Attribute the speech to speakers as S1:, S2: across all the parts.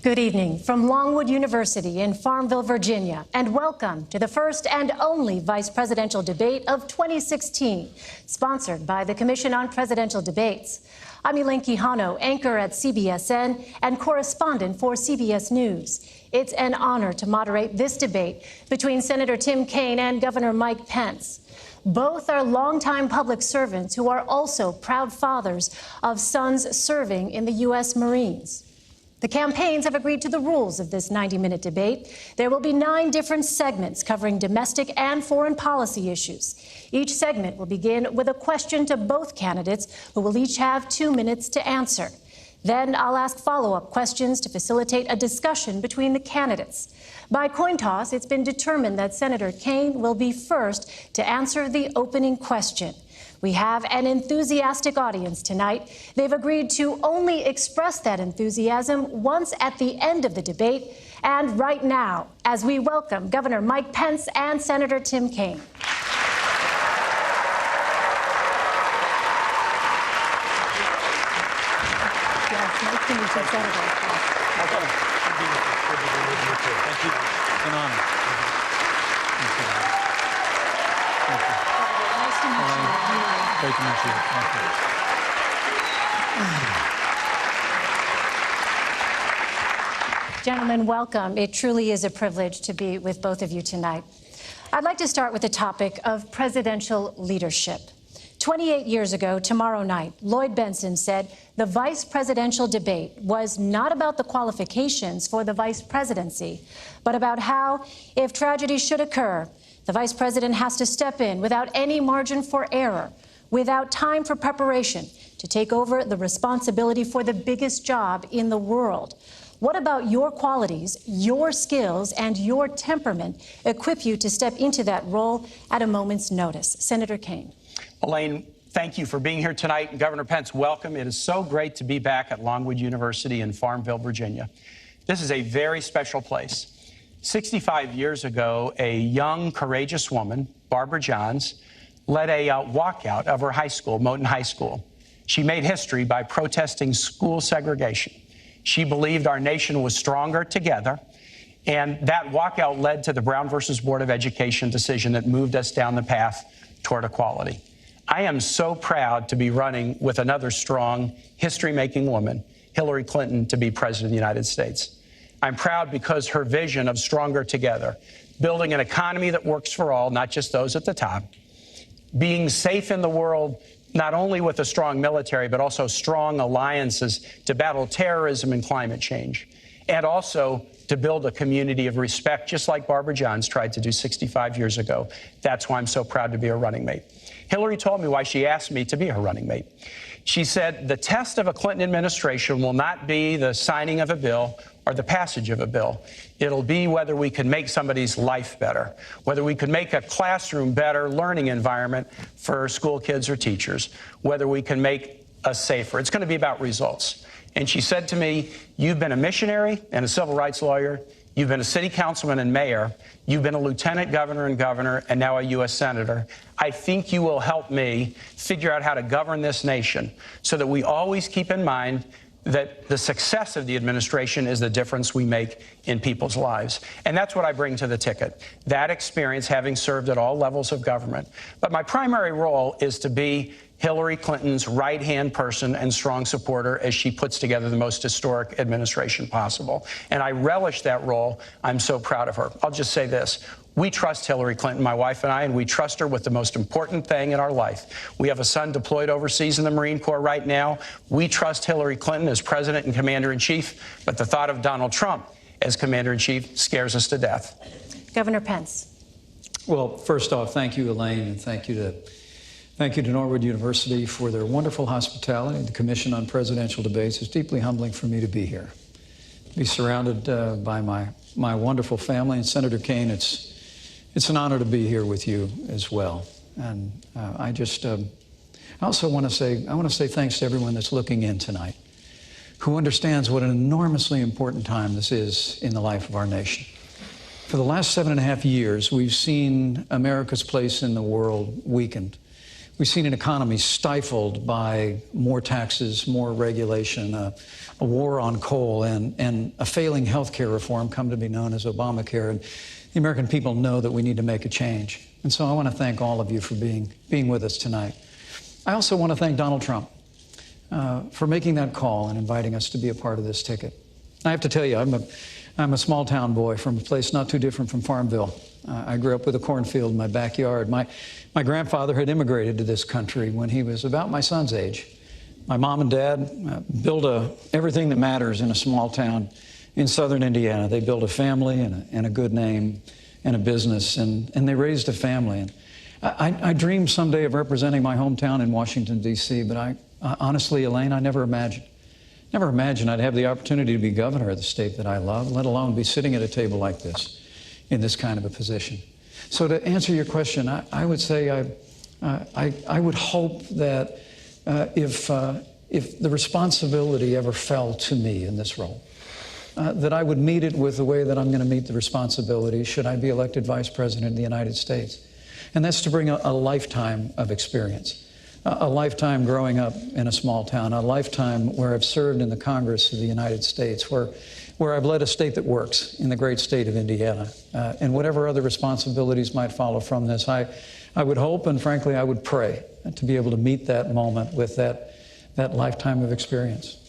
S1: Good evening from Longwood University in Farmville, Virginia, and welcome to the first and only vice presidential debate of 2016, sponsored by the Commission on Presidential Debates. I'm Elaine Quijano, anchor at CBSN and correspondent for CBS News. It's an honor to moderate this debate between Senator Tim Kaine and Governor Mike Pence. Both are longtime public servants who are also proud fathers of sons serving in the U.S. Marines. The campaigns have agreed to the rules of this 90-minute debate. There will be 9 different segments covering domestic and foreign policy issues. Each segment will begin with a question to both candidates, who will each have 2 minutes to answer. Then I'll ask follow-up questions to facilitate a discussion between the candidates. By coin toss, it's been determined that Senator Kaine will be first to answer the opening question. We have an enthusiastic audience tonight. They've agreed to only express that enthusiasm once at the end of the debate, and right now, as we welcome Governor Mike Pence and Senator Tim Kaine. Yes, nice to meet you, Senator.
S2: Thank you. It's an honor. Thank you.
S1: Nice to meet you.
S2: Great to meet you. Thank you.
S1: Gentlemen, welcome. It truly is a privilege to be with both of you tonight. I'd like to start with the topic of presidential leadership. 28 years ago, tomorrow night, Lloyd Bentsen said the vice presidential debate was not about the qualifications for the vice presidency, but about how, if tragedy should occur, the vice president has to step in without any margin for error, without time for preparation, to take over the responsibility for the biggest job in the world. What about your qualities, your skills, and your temperament equip you to step into that role at a moment's notice? Senator Kaine.
S3: Elaine, thank you for being here tonight. And Governor Pence, welcome. It is so great to be back at Longwood University in Farmville, Virginia. This is a very special place. 65 years ago, a young, courageous woman, Barbara Johns, led a walkout of her high school, Moton High School. She made history by protesting school segregation. She believed our nation was stronger together, and that walkout led to the Brown versus Board of Education decision that moved us down the path toward equality. I am so proud to be running with another strong, history-making woman, Hillary Clinton, to be president of the United States. I'm proud because her vision of stronger together, building an economy that works for all, not just those at the top, being safe in the world, not only with a strong military, but also strong alliances to battle terrorism and climate change, and also to build a community of respect, just like Barbara Johns tried to do 65 years ago. That's why I'm so proud to be her running mate. Hillary told me why she asked me to be her running mate. She said, the test of a Clinton administration will not be the signing of a bill or the passage of a bill. It'll be whether we can make somebody's life better, whether we can make a classroom better learning environment for school kids or teachers, whether we can make us safer. It's going to be about results. And she said to me, you've been a missionary and a civil rights lawyer. You've been a city councilman and mayor. You've been a lieutenant governor and now a U.S. senator. I think you will help me figure out how to govern this nation so that we always keep in mind that the success of the administration is the difference we make in people's lives. And that's what I bring to the ticket, that experience, having served at all levels of government. But my primary role is to be Hillary Clinton's right-hand person and strong supporter as she puts together the most historic administration possible. And I relish that role. I'm so proud of her. I'll just say this. We trust Hillary Clinton, my wife and I, and we trust her with the most important thing in our life. We have a son deployed overseas in the Marine Corps right now. We trust Hillary Clinton as president and commander-in-chief, but the thought of Donald Trump as commander-in-chief scares us to death.
S1: Governor Pence.
S2: Well, first off, thank you, Elaine, and thank you to Norwood University for their wonderful hospitality. The Commission on Presidential Debates is deeply humbling for me to be here. Be surrounded by my wonderful family. And Senator Kaine, it's an honor to be here with you as well. And I also want to say thanks to everyone that's looking in tonight, who understands what an enormously important time this is in the life of our nation. For the last 7.5 years, we've seen America's place in the world weakened. We've seen an economy stifled by more taxes, more regulation, a war on coal, and a failing health care reform come to be known as Obamacare. And the American people know that we need to make a change. And so I want to thank all of you for being with us tonight. I also want to thank Donald Trump for making that call and inviting us to be a part of this ticket. I have to tell you, I'm a small town boy from a place not too different from Farmville. I grew up with a cornfield in my backyard. My grandfather had immigrated to this country when he was about my son's age. My mom and dad built everything that matters in a small town in southern Indiana. They built a family and a good name and a business, and they raised a family. And I dreamed someday of representing my hometown in Washington, D.C., but honestly, Elaine, I never imagined I'd have the opportunity to be governor of the state that I love, let alone be sitting at a table like this in this kind of a position. So to answer your question, I would say I would hope that if the responsibility ever fell to me in this role, that I would meet it with the way that I'm going to meet the responsibility should I be elected Vice President of the United States. And that's to bring a lifetime of experience, a lifetime growing up in a small town, a lifetime where I've served in the Congress of the United States, where I've led a state that works in the great state of Indiana. And whatever other responsibilities might follow from this, I would hope and frankly I would pray to be able to meet that moment with that lifetime of experience.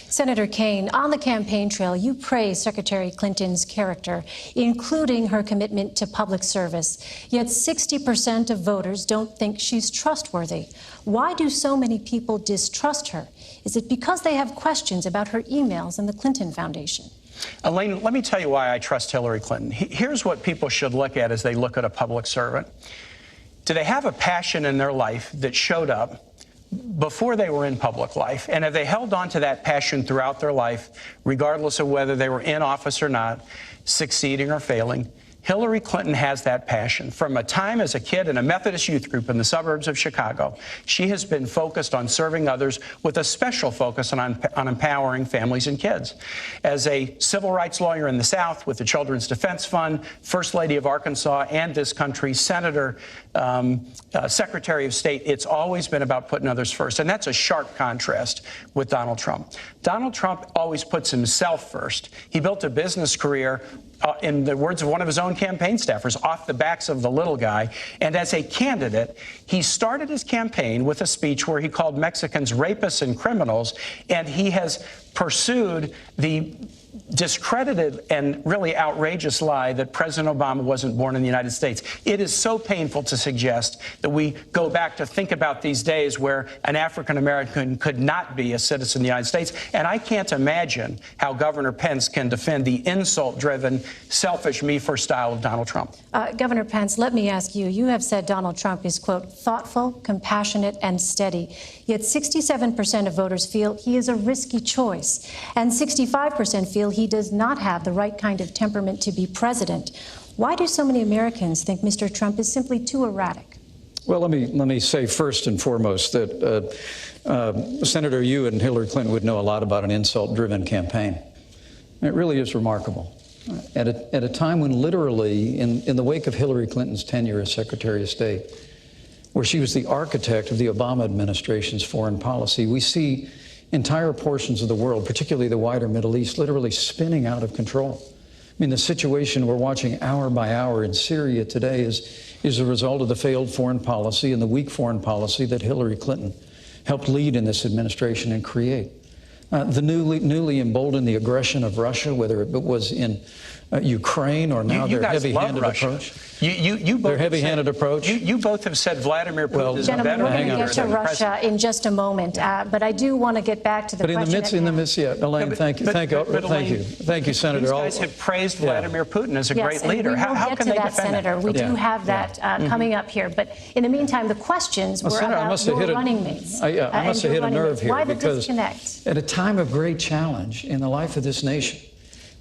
S1: Senator Kaine, on the campaign trail, you praise Secretary Clinton's character, including her commitment to public service. Yet 60% of voters don't think she's trustworthy. Why do so many people distrust her? Is it because they have questions about her emails and the Clinton Foundation?
S3: Elaine, let me tell you why I trust Hillary Clinton. Here's what people should look at as they look at a public servant. Do they have a passion in their life that showed up before they were in public life? And have they held on to that passion throughout their life, regardless of whether they were in office or not, succeeding or failing? Hillary Clinton has that passion. From a time as a kid in a Methodist youth group in the suburbs of Chicago, she has been focused on serving others with a special focus on empowering families and kids. As a civil rights lawyer in the South with the Children's Defense Fund, First Lady of Arkansas and this country's Senator, Secretary of State, it's always been about putting others first. And that's a sharp contrast with Donald Trump. Donald Trump always puts himself first. He built a business career, in the words of one of his own campaign staffers, off the backs of the little guy. And as a candidate, he started his campaign with a speech where he called Mexicans rapists and criminals, and he has pursued the discredited and really outrageous lie that President Obama wasn't born in the United States. It is so painful to suggest that we go back to think about these days where an African American could not be a citizen of the United States. And I can't imagine how Governor Pence can defend the insult-driven, selfish, me-first style of Donald Trump.
S1: Governor Pence, let me ask you, you have said Donald Trump is, quote, thoughtful, compassionate, and steady. Yet 67% of voters feel he is a risky choice, and 65% feel he does not have the right kind of temperament to be president. Why do so many Americans think Mr. Trump is simply too erratic?
S2: Well, let me say first and foremost that Senator, you and Hillary Clinton would know a lot about an insult-driven campaign. It really is remarkable. At a time when literally, in the wake of Hillary Clinton's tenure as Secretary of State, where she was the architect of the Obama administration's foreign policy, we see entire portions of the world, particularly the wider Middle East, literally spinning out of control. I mean, the situation we're watching hour by hour in Syria today is a result of the failed foreign policy and the weak foreign policy that Hillary Clinton helped lead in this administration and create. The newly emboldened the aggression of Russia, whether it was in Ukraine or now their heavy-handed approach. Their heavy-handed approach.
S3: You both have said Vladimir Putin is a better.
S1: Gentlemen, we're going to get to Russia in just a moment, but I do want to get back to the question.
S2: In the midst, Elaine, thank you, Senator.
S3: These guys have praised Vladimir Putin as a great leader. How can they defend that?
S1: Senator, we do have that coming up here. But in the meantime, the questions were about your running mates.
S2: I must have hit a nerve here.
S1: Why the disconnect?
S2: At a time of great challenge in the life of this nation,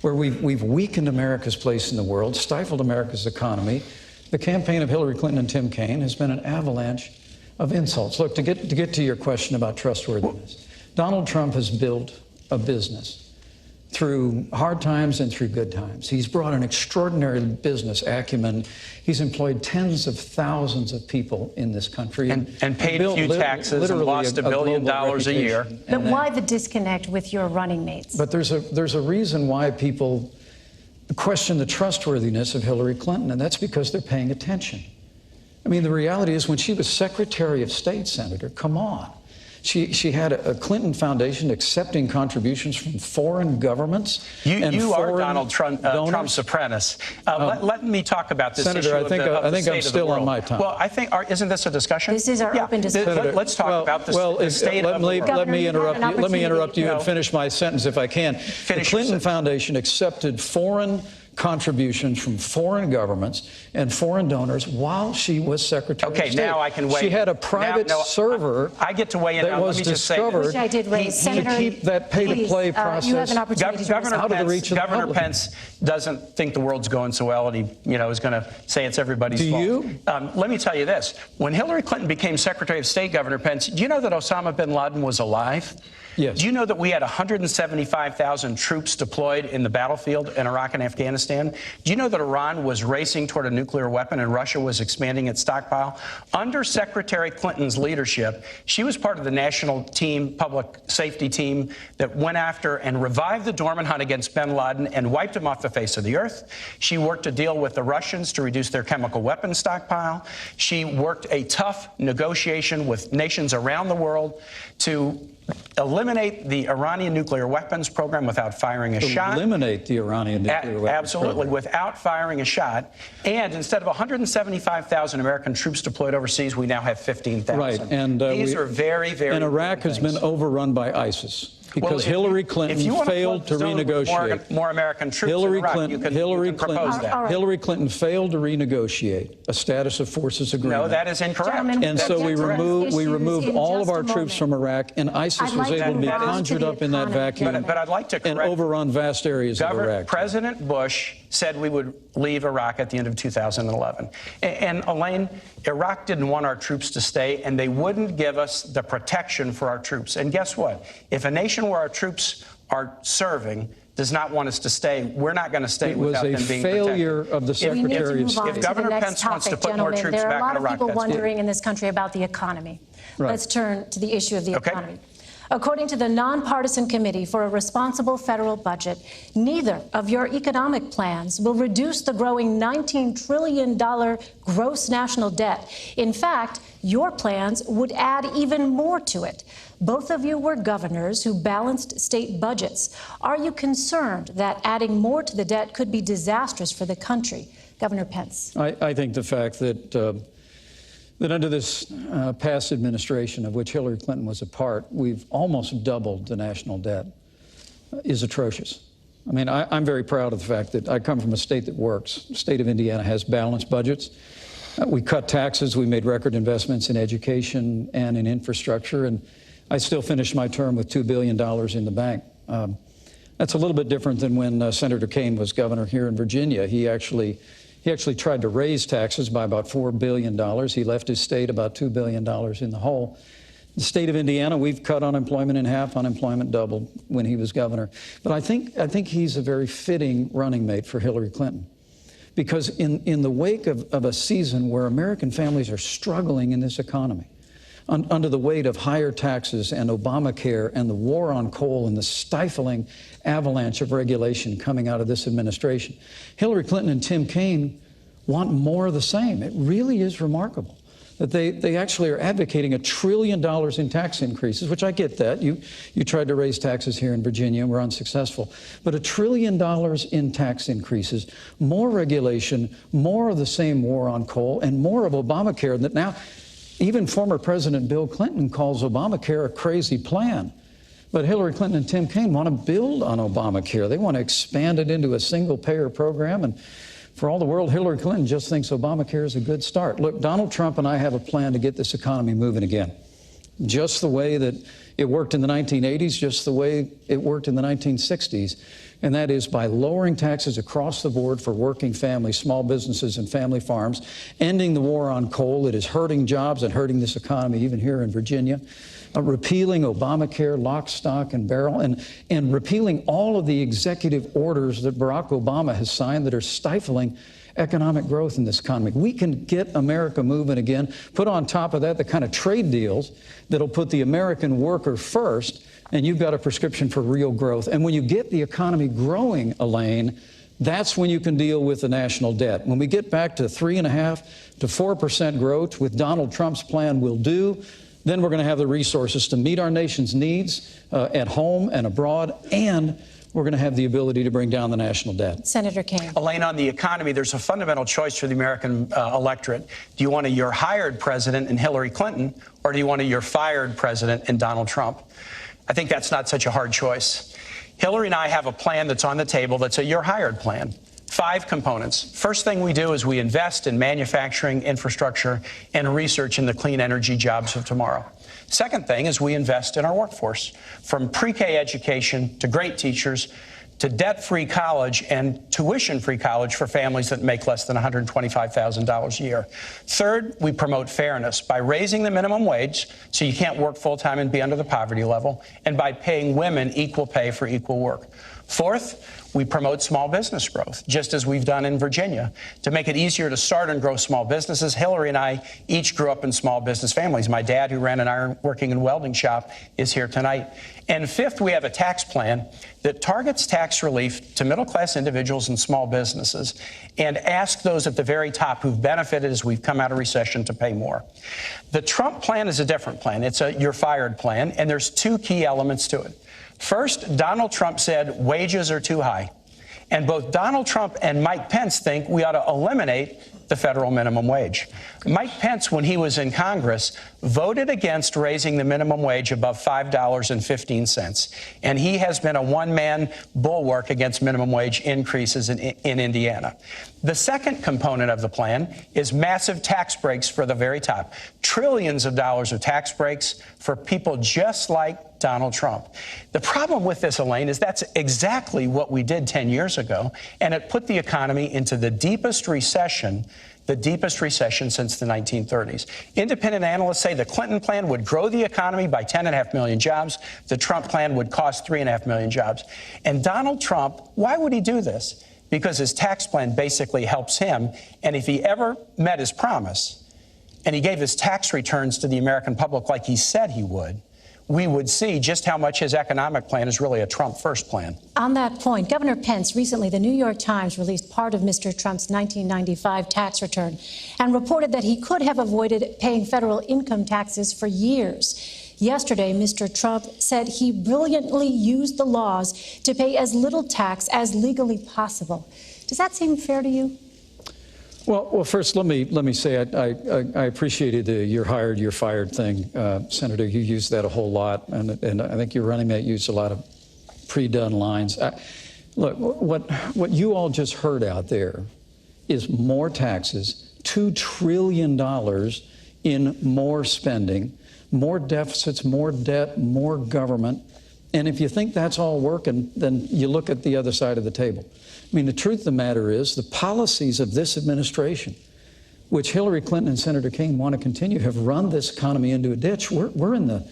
S2: where we've weakened America's place in the world, stifled America's economy, the campaign of Hillary Clinton and Tim Kaine has been an avalanche of insults. Look, to get to your question about trustworthiness, Donald Trump has built a business through hard times and through good times. He's brought an extraordinary business acumen. He's employed tens of thousands of people in this country.
S3: And paid a few taxes and lost $1 billion a year.
S1: But why the disconnect with your running mates?
S2: But there's a reason why people question the trustworthiness of Hillary Clinton, and that's because they're paying attention. I mean, the reality is when she was Secretary of State, Senator, come on. She had a Clinton Foundation accepting contributions from foreign governments.
S3: You are Donald Trump's apprentice. Let me talk about this
S2: Senator,
S3: issue
S2: I think I'm still on my time.
S3: Well, isn't this a discussion?
S1: This is our open discussion.
S2: Senator,
S3: let's talk about the state of the world.
S2: Let me interrupt you and finish my sentence if I can. The Clinton Foundation accepted foreign contributions from foreign governments and foreign donors while she was Secretary of State.
S3: Okay, now I can weigh.
S2: She had a private server.
S3: I get to weigh in.
S2: That was discovered to keep that pay-to-play process
S1: you have an opportunity
S2: out of the reach of the
S3: Governor
S2: public.
S3: Pence doesn't think the world's going so well, and he, is going to say it's everybody's fault.
S2: Do you?
S3: Let me tell you this: when Hillary Clinton became Secretary of State, Governor Pence, do you know that Osama bin Laden was alive?
S2: Yes.
S3: Do you know that we had 175,000 troops deployed in the battlefield in Iraq and Afghanistan? Do you know that Iran was racing toward a nuclear weapon and Russia was expanding its stockpile? Under Secretary Clinton's leadership, she was part of the national team, public safety team, that went after and revived the dormant hunt against bin Laden and wiped him off the face of the earth. She worked to deal with the Russians to reduce their chemical weapons stockpile. She worked a tough negotiation with nations around the world to eliminate the Iranian nuclear weapons program without firing a shot.
S2: Eliminate the Iranian nuclear weapons
S3: Absolutely,
S2: program.
S3: without firing a shot. And instead of 175,000 American troops deployed overseas, we now have 15,000.
S2: Right, and
S3: these are very, very.
S2: And Iraq has been overrun by ISIS. Because Hillary Clinton failed to renegotiate.
S3: More American troops in Iraq, you can propose that.
S2: Hillary Clinton failed to renegotiate a status of forces agreement.
S3: No, that is incorrect.
S2: And so we removed all of our troops from Iraq, and ISIS was able to be conjured up in that vacuum
S3: but I'd like to
S2: and overrun vast areas of Iraq.
S3: President Bush said we would leave Iraq at the end of 2011. And Elaine, Iraq didn't want our troops to stay, and they wouldn't give us the protection for our troops. And guess what? If a nation where our troops are serving does not want us to stay, we're not going to stay without them being protected.
S2: It was a failure of the Secretary of State.
S3: If Governor Pence wants to put more troops back in Iraq,
S1: there are a lot of people wondering in this country about the economy.
S2: Right.
S1: Let's turn to the issue of the economy. According to the Nonpartisan Committee for a Responsible Federal Budget, neither of your economic plans will reduce the growing $19 trillion gross national debt. In fact, your plans would add even more to it. Both of you were governors who balanced state budgets. Are you concerned that adding more to the debt could be disastrous for the country? Governor Pence.
S2: I think the fact that under this past administration, of which Hillary Clinton was a part, we've almost doubled the national debt, is atrocious. I mean, I'm very proud of the fact that I come from a state that works. The state of Indiana has balanced budgets. We cut taxes. We made record investments in education and in infrastructure. And I still finished my term with $2 billion in the bank. That's a little bit different than when Senator Kaine was governor here in Virginia. He actually tried to raise taxes by about $4 billion. He left his state about $2 billion in the hole. The state of Indiana, we've cut unemployment in half, unemployment doubled when he was governor. But I think he's a very fitting running mate for Hillary Clinton. Because in the wake of a season where American families are struggling in this economy, under the weight of higher taxes and Obamacare and the war on coal and the stifling avalanche of regulation coming out of this administration, Hillary Clinton and Tim Kaine want more of the same. It really is remarkable that they actually are advocating $1 trillion in tax increases, which I get that. You tried to raise taxes here in Virginia and were unsuccessful. But $1 trillion in tax increases, more regulation, more of the same war on coal, and more of Obamacare that now even former President Bill Clinton calls Obamacare a crazy plan. But Hillary Clinton and Tim Kaine want to build on Obamacare. They want to expand it into a single-payer program. And for all the world, Hillary Clinton just thinks Obamacare is a good start. Look, Donald Trump and I have a plan to get this economy moving again. Just the way that it worked in the 1980s, just the way it worked in the 1960s. And that is by lowering taxes across the board for working families, small businesses, and family farms, ending the war on coal that is hurting jobs and hurting this economy, even here in Virginia. repealing Obamacare, lock, stock, and barrel, and repealing all of the executive orders that Barack Obama has signed that are stifling economic growth in this economy. We can get America moving again. Put on top of that the kind of trade deals that'll put the American worker first, and you've got a prescription for real growth. And when you get the economy growing, Elaine, that's when you can deal with the national debt. When we get back to 3.5% to 4% growth, with Donald Trump's plan will do, then we're going to have the resources to meet our nation's needs at home and abroad, and we're going to have the ability to bring down the national debt.
S1: Senator Kaine.
S3: Elaine, on the economy, there's a fundamental choice for the American electorate. Do you want a you're hired president in Hillary Clinton, or do you want a you're fired president in Donald Trump? I think that's not such a hard choice. Hillary and I have a plan that's on the table that's a you're hired plan. 5 components. First thing we do is we invest in manufacturing, infrastructure, and research in the clean energy jobs of tomorrow. Second thing is we invest in our workforce, from pre-K education to great teachers to debt-free college and tuition-free college for families that make less than $125,000 a year. Third, we promote fairness by raising the minimum wage so you can't work full-time and be under the poverty level, and by paying women equal pay for equal work. Fourth, we promote small business growth, just as we've done in Virginia. To make it easier to start and grow small businesses, Hillary and I each grew up in small business families. My dad, who ran an ironworking and welding shop, is here tonight. And fifth, we have a tax plan that targets tax relief to middle-class individuals and small businesses and ask those at the very top who've benefited as we've come out of recession to pay more. The Trump plan is a different plan. It's a you're fired plan, and there's 2 key elements to it. First, Donald Trump said wages are too high. And both Donald Trump and Mike Pence think we ought to eliminate the federal minimum wage. Mike Pence, when he was in Congress, voted against raising the minimum wage above $5.15. And he has been a one-man bulwark against minimum wage increases in Indiana. The second component of the plan is massive tax breaks for the very top. Trillions of dollars of tax breaks for people just like Donald Trump. The problem with this, Elaine, is that's exactly what we did 10 years ago, and it put the economy into the deepest recession since the 1930s. Independent analysts say the Clinton plan would grow the economy by 10.5 million jobs. The Trump plan would cost 3.5 million jobs. And Donald Trump, why would he do this? Because his tax plan basically helps him. And if he ever met his promise and he gave his tax returns to the American public like he said he would, we would see just how much his economic plan is really a Trump first plan.
S1: On that point, Governor Pence, recently the New York Times released part of Mr. Trump's 1995 tax return and reported that he could have avoided paying federal income taxes for years. Yesterday, Mr. Trump said he brilliantly used the laws to pay as little tax as legally possible. Does that seem fair to you?
S2: Well, first, let me say I appreciated the you're hired, you're fired thing. Senator, you used that a whole lot, and I think your running mate used a lot of pre-done lines. Look, what you all just heard out there is more taxes, $2 trillion in more spending, more deficits, more debt, more government. And if you think that's all working, then you look at the other side of the table. I mean, the truth of the matter is the policies of this administration, which Hillary Clinton and Senator Kaine want to continue, have run this economy into a ditch. We're in the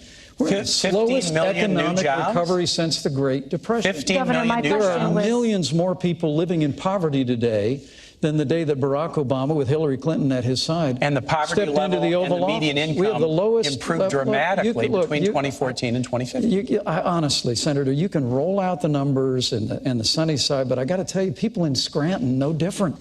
S2: slowest economic recovery since the Great Depression.
S3: 15 million new jobs.
S2: There are millions more people living in poverty today than the day that Barack Obama, with Hillary Clinton at his side,
S3: and the poverty
S2: stepped
S3: level
S2: into the Oval
S3: and the median
S2: Office.
S3: income
S2: We have the lowest,
S3: improved dramatically between 2014 and 2015.
S2: Honestly, Senator, you can roll out the numbers and the sunny side, but I got to tell you, people in Scranton, no different.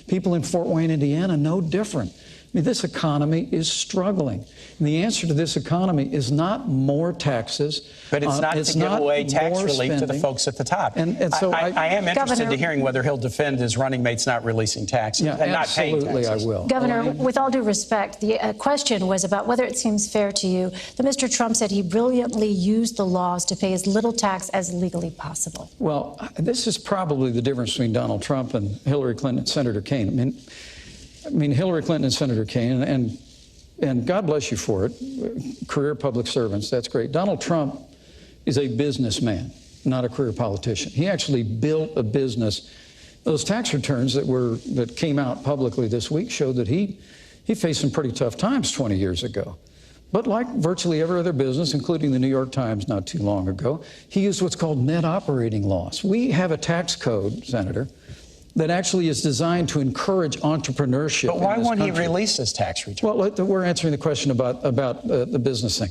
S2: People in Fort Wayne, Indiana, no different. I mean, this economy is struggling. And the answer to this economy is not more taxes.
S3: But it's not to give away tax relief to the folks at the top. And so I am interested to hearing whether he'll defend his running mates not releasing taxes and not paying taxes.
S2: Absolutely, I will.
S1: Governor, with all due respect, the question was about whether it seems fair to you that Mr. Trump said he brilliantly used the laws to pay as little tax as legally possible.
S2: Well, this is probably the difference between Donald Trump and Hillary Clinton and Senator Kaine. I mean, Hillary Clinton and Senator Kaine, and God bless you for it, career public servants, that's great. Donald Trump is a businessman, not a career politician. He actually built a business. Those tax returns that came out publicly this week showed that he faced some pretty tough times 20 years ago. But like virtually every other business, including the New York Times not too long ago, he used what's called net operating loss. We have a tax code, Senator, that actually is designed to encourage entrepreneurship.
S3: But why won't he
S2: country.
S3: release his tax return?
S2: Well, we're answering the question about the business thing.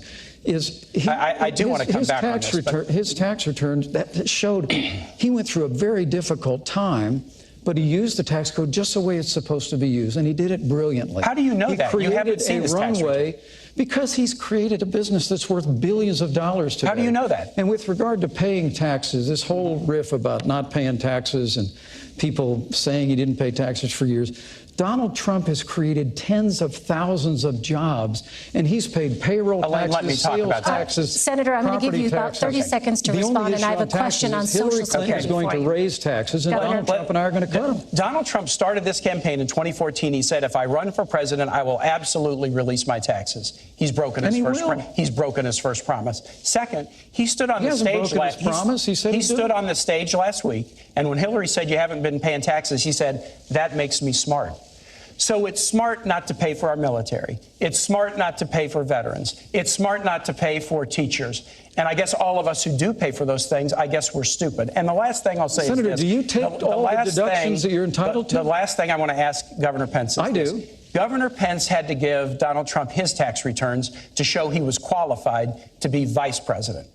S3: I do want to come back on this.
S2: His tax returns that showed he went through a very difficult time, but he used the tax code just the way it's supposed to be used, and he did it brilliantly.
S3: How do you know that? You haven't seen his tax return.
S2: Because he's created a business that's worth billions of dollars today.
S3: How do you know that?
S2: And with regard to paying taxes, this whole riff about not paying taxes and people saying he didn't pay taxes for years, Donald Trump has created tens of thousands of jobs, and he's paid payroll
S3: Elaine,
S2: taxes,
S3: let me talk
S2: sales
S3: about
S2: taxes,
S1: Senator, I'm going to give you about 30
S2: taxes.
S1: seconds to respond, and I have a question on Social Security.
S2: Hillary Clinton is going to raise taxes, and Donald Trump and I are going to cut them.
S3: Donald Trump started this campaign in 2014. He said, if I run for president, I will absolutely release my taxes. He's broken his first promise. Second, he stood on the stage on the stage last week, and when Hillary said you haven't been paying taxes, he said, that makes me smart. So it's smart not to pay for our military. It's smart not to pay for veterans. It's smart not to pay for teachers. And I guess all of us who do pay for those things, I guess we're stupid. And the last thing I'll say
S2: Senator,
S3: is this.
S2: do you take all the deductions that you're entitled to?
S3: The last thing I want to ask Governor Pence is this. Governor Pence had to give Donald Trump his tax returns to show he was qualified to be vice president.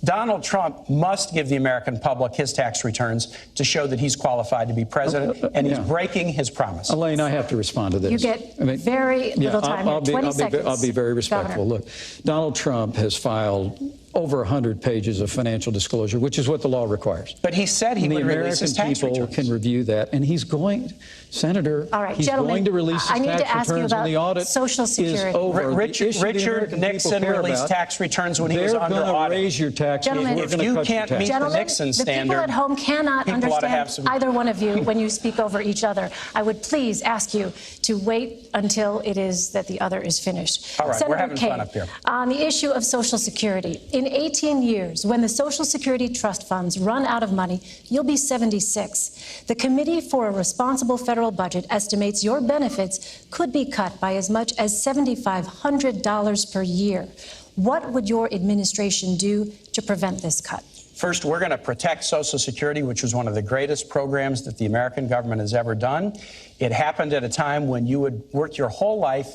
S3: Donald Trump must give the American public his tax returns to show that he's qualified to be president, and he's breaking his promise.
S2: Elaine, I have to respond to this.
S1: You get very little time here, 20 seconds.
S2: I'll be very respectful.
S1: Governor.
S2: Look, Donald Trump has filed over 100 pages of financial disclosure, which is what the law requires.
S3: But he said he would release his tax returns.
S2: The American people can review that, and he's going, Senator,
S1: all right,
S2: he's going to release his tax returns when the audit
S1: Social Security.
S2: is over.
S3: Richard Nixon released tax returns when he was under audit.
S2: They're going to raise your taxes.
S3: If you can't meet the Nixon standard,
S1: the people at home cannot understand either one of you when you speak over each other. I would please ask you to wait until it is that the other is finished.
S3: All right,
S1: Senator
S3: we're having
S1: Kaine,
S3: fun up here.
S1: On the issue of Social Security, in 18 years, when the Social Security trust funds run out of money, you'll be 76. The Committee for a Responsible Federal Budget estimates your benefits could be cut by as much as $7,500 per year. What would your administration do to prevent this cut?
S3: First, we're going to protect Social Security, which was one of the greatest programs that the American government has ever done. It happened at a time when you would work your whole life,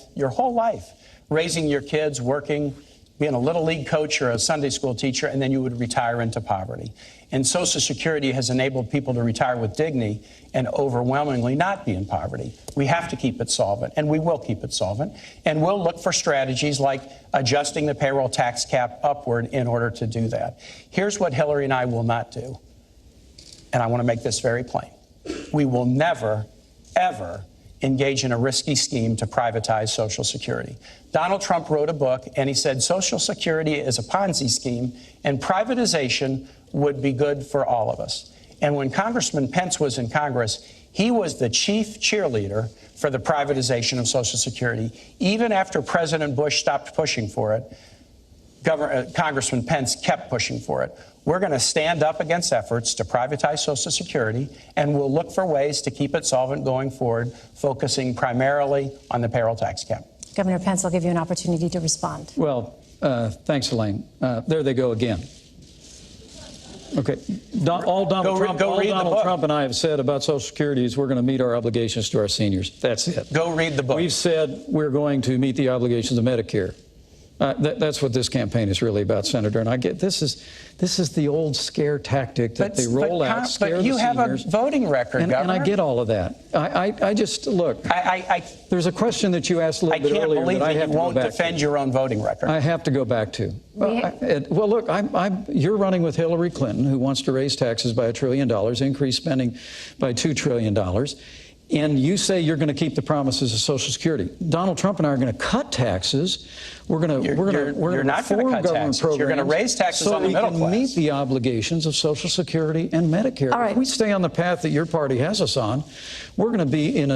S3: raising your kids, working, being a little league coach or a Sunday school teacher, and then you would retire into poverty. And Social Security has enabled people to retire with dignity and overwhelmingly not be in poverty. We have to keep it solvent, and we will keep it solvent. And we'll look for strategies like adjusting the payroll tax cap upward in order to do that. Here's what Hillary and I will not do, and I want to make this very plain. We will never, ever engage in a risky scheme to privatize Social Security. Donald Trump wrote a book, and he said Social Security is a Ponzi scheme, and privatization would be good for all of us. And when Congressman Pence was in Congress, he was the chief cheerleader for the privatization of Social Security. Even after President Bush stopped pushing for it, Congressman Pence kept pushing for it. We're going to stand up against efforts to privatize Social Security, and we'll look for ways to keep it solvent going forward, focusing primarily on the payroll tax cap.
S1: Governor Pence, I'll give you an opportunity to respond.
S2: Well, thanks, Elaine. There they go again. Okay. All Donald Trump and I have said about Social Security is we're going to meet our obligations to our seniors. That's it.
S3: Go read the book.
S2: We've said we're going to meet the obligations of Medicare. That's what this campaign is really about, Senator. And I get this is the old scare tactic that they roll out, scare the seniors.
S3: But you have a voting record, Governor.
S2: And I get all of that. I just look. There's a question that you asked a little bit earlier.
S3: I can't believe that you won't defend your own voting record.
S2: I have to go back to. Well, look, you're running with Hillary Clinton, who wants to raise taxes by $1 trillion, increase spending by $2 trillion. And you say you're going to keep the promises of Social Security. Donald Trump and I are going to cut taxes. We're going to reform government programs.
S3: You're going to raise taxes on the middle class.
S2: So we can meet the obligations of Social Security and Medicare.
S1: All right.
S2: If we stay on the path that your party has us on, we're going to be in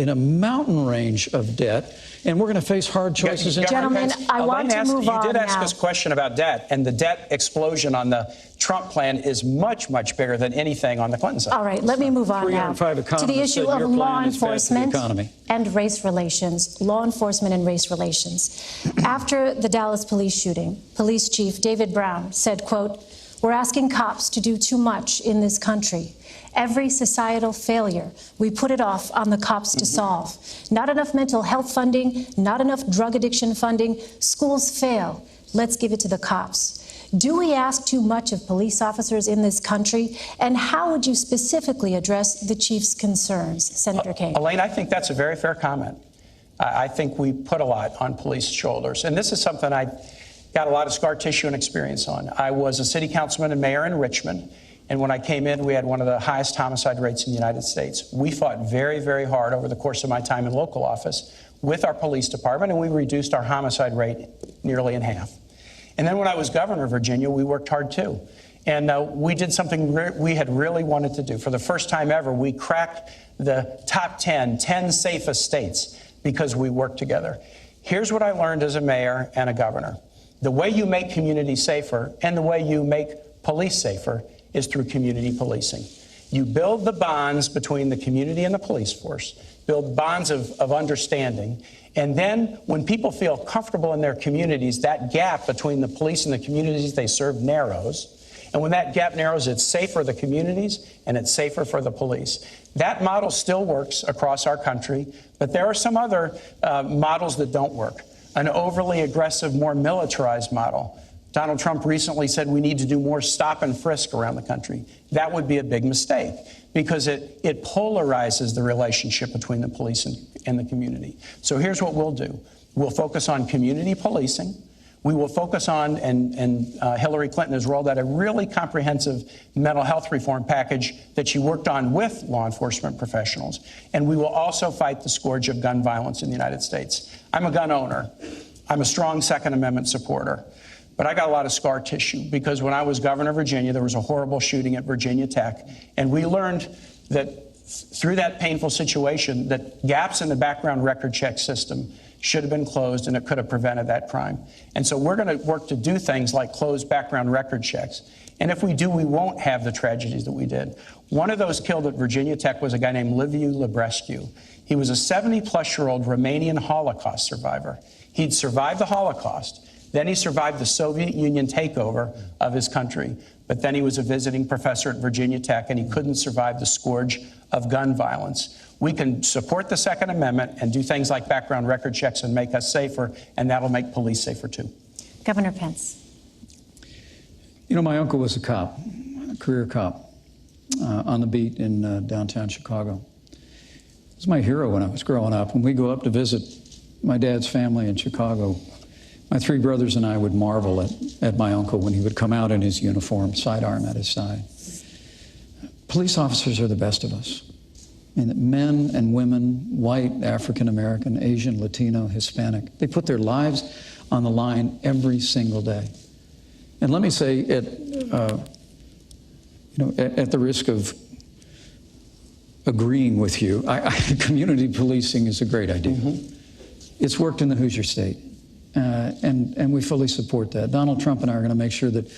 S2: a mountain range of debt, and we're going to face hard choices.
S1: Gentlemen, I want to move on now.
S3: You did ask us a question about debt and the debt explosion on the $1 Trump plan is much, much bigger than anything on the Clinton side.
S1: All right, let me move on now
S2: 305
S1: to the issue
S2: economists said
S1: of
S2: your
S1: law
S2: plan is bad for the
S1: enforcement
S2: economy.
S1: and race relations. Law enforcement and race relations. After the Dallas police shooting, Police Chief David Brown said, quote, "We're asking cops to do too much in this country. Every societal failure, we put it off on the cops to solve. Not enough mental health funding, not enough drug addiction funding. Schools fail. Let's give it to the cops." Do we ask too much of police officers in this country? And how would you specifically address the chief's concerns? Senator Kaine.
S3: Elaine, I think that's a very fair comment. I think we put a lot on police shoulders. And this is something I got a lot of scar tissue and experience on. I was a city councilman and mayor in Richmond. And when I came in, we had one of the highest homicide rates in the United States. We fought very, very hard over the course of my time in local office with our police department, and we reduced our homicide rate nearly in half. And then when I was governor of Virginia, we worked hard too. And we did something we had really wanted to do. For the first time ever, we cracked the top 10 safest states because we worked together. Here's what I learned as a mayor and a governor. The way you make communities safer and the way you make police safer is through community policing. You build the bonds between the community and the police force, build bonds of understanding, and then when people feel comfortable in their communities, that gap between the police and the communities they serve narrows. And when that gap narrows, it's safer for the communities and it's safer for the police. That model still works across our country, but there are some other models that don't work. An overly aggressive, more militarized model. Donald Trump recently said we need to do more stop and frisk around the country. That would be a big mistake because it polarizes the relationship between the police and the community. So here's what we'll do. We'll focus on community policing. We will focus on, and Hillary Clinton has rolled out a really comprehensive mental health reform package that she worked on with law enforcement professionals. And we will also fight the scourge of gun violence in the United States. I'm a gun owner. I'm a strong Second Amendment supporter. But I got a lot of scar tissue because when I was governor of Virginia, there was a horrible shooting at Virginia Tech. And we learned that through that painful situation, that gaps in the background record check system should have been closed and it could have prevented that crime. And so we're going to work to do things like close background record checks. And if we do, we won't have the tragedies that we did. One of those killed at Virginia Tech was a guy named Liviu Librescu. He was a 70-plus-year-old Romanian Holocaust survivor. He'd survived the Holocaust. Then he survived the Soviet Union takeover of his country. But then he was a visiting professor at Virginia Tech, and he couldn't survive the scourge of gun violence. We can support the Second Amendment and do things like background record checks and make us safer, and that'll make police safer, too.
S1: Governor Pence.
S2: You know, my uncle was a cop, a career cop, on the beat in downtown Chicago. He was my hero when I was growing up. When we go up to visit my dad's family in Chicago, my three brothers and I would marvel at my uncle when he would come out in his uniform, sidearm at his side. Police officers are the best of us. I mean, men and women, white, African American, Asian, Latino, Hispanic, they put their lives on the line every single day. And let me say, at the risk of agreeing with you, community policing is a great idea. Mm-hmm. It's worked in the Hoosier State. And we fully support that. Donald Trump and I are going to make sure that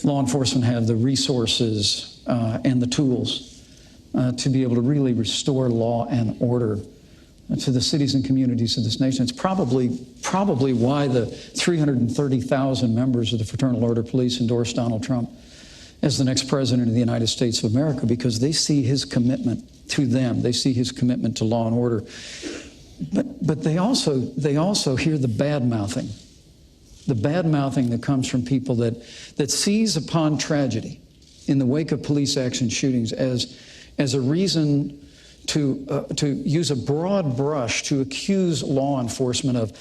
S2: law enforcement have the resources and the tools to be able to really restore law and order to the cities and communities of this nation. It's probably why the 330,000 members of the Fraternal Order of Police endorsed Donald Trump as the next president of the United States of America, because they see his commitment to them. They see his commitment to law and order. But they also hear the bad-mouthing that comes from people that seize upon tragedy in the wake of police action shootings as a reason to use a broad brush to accuse law enforcement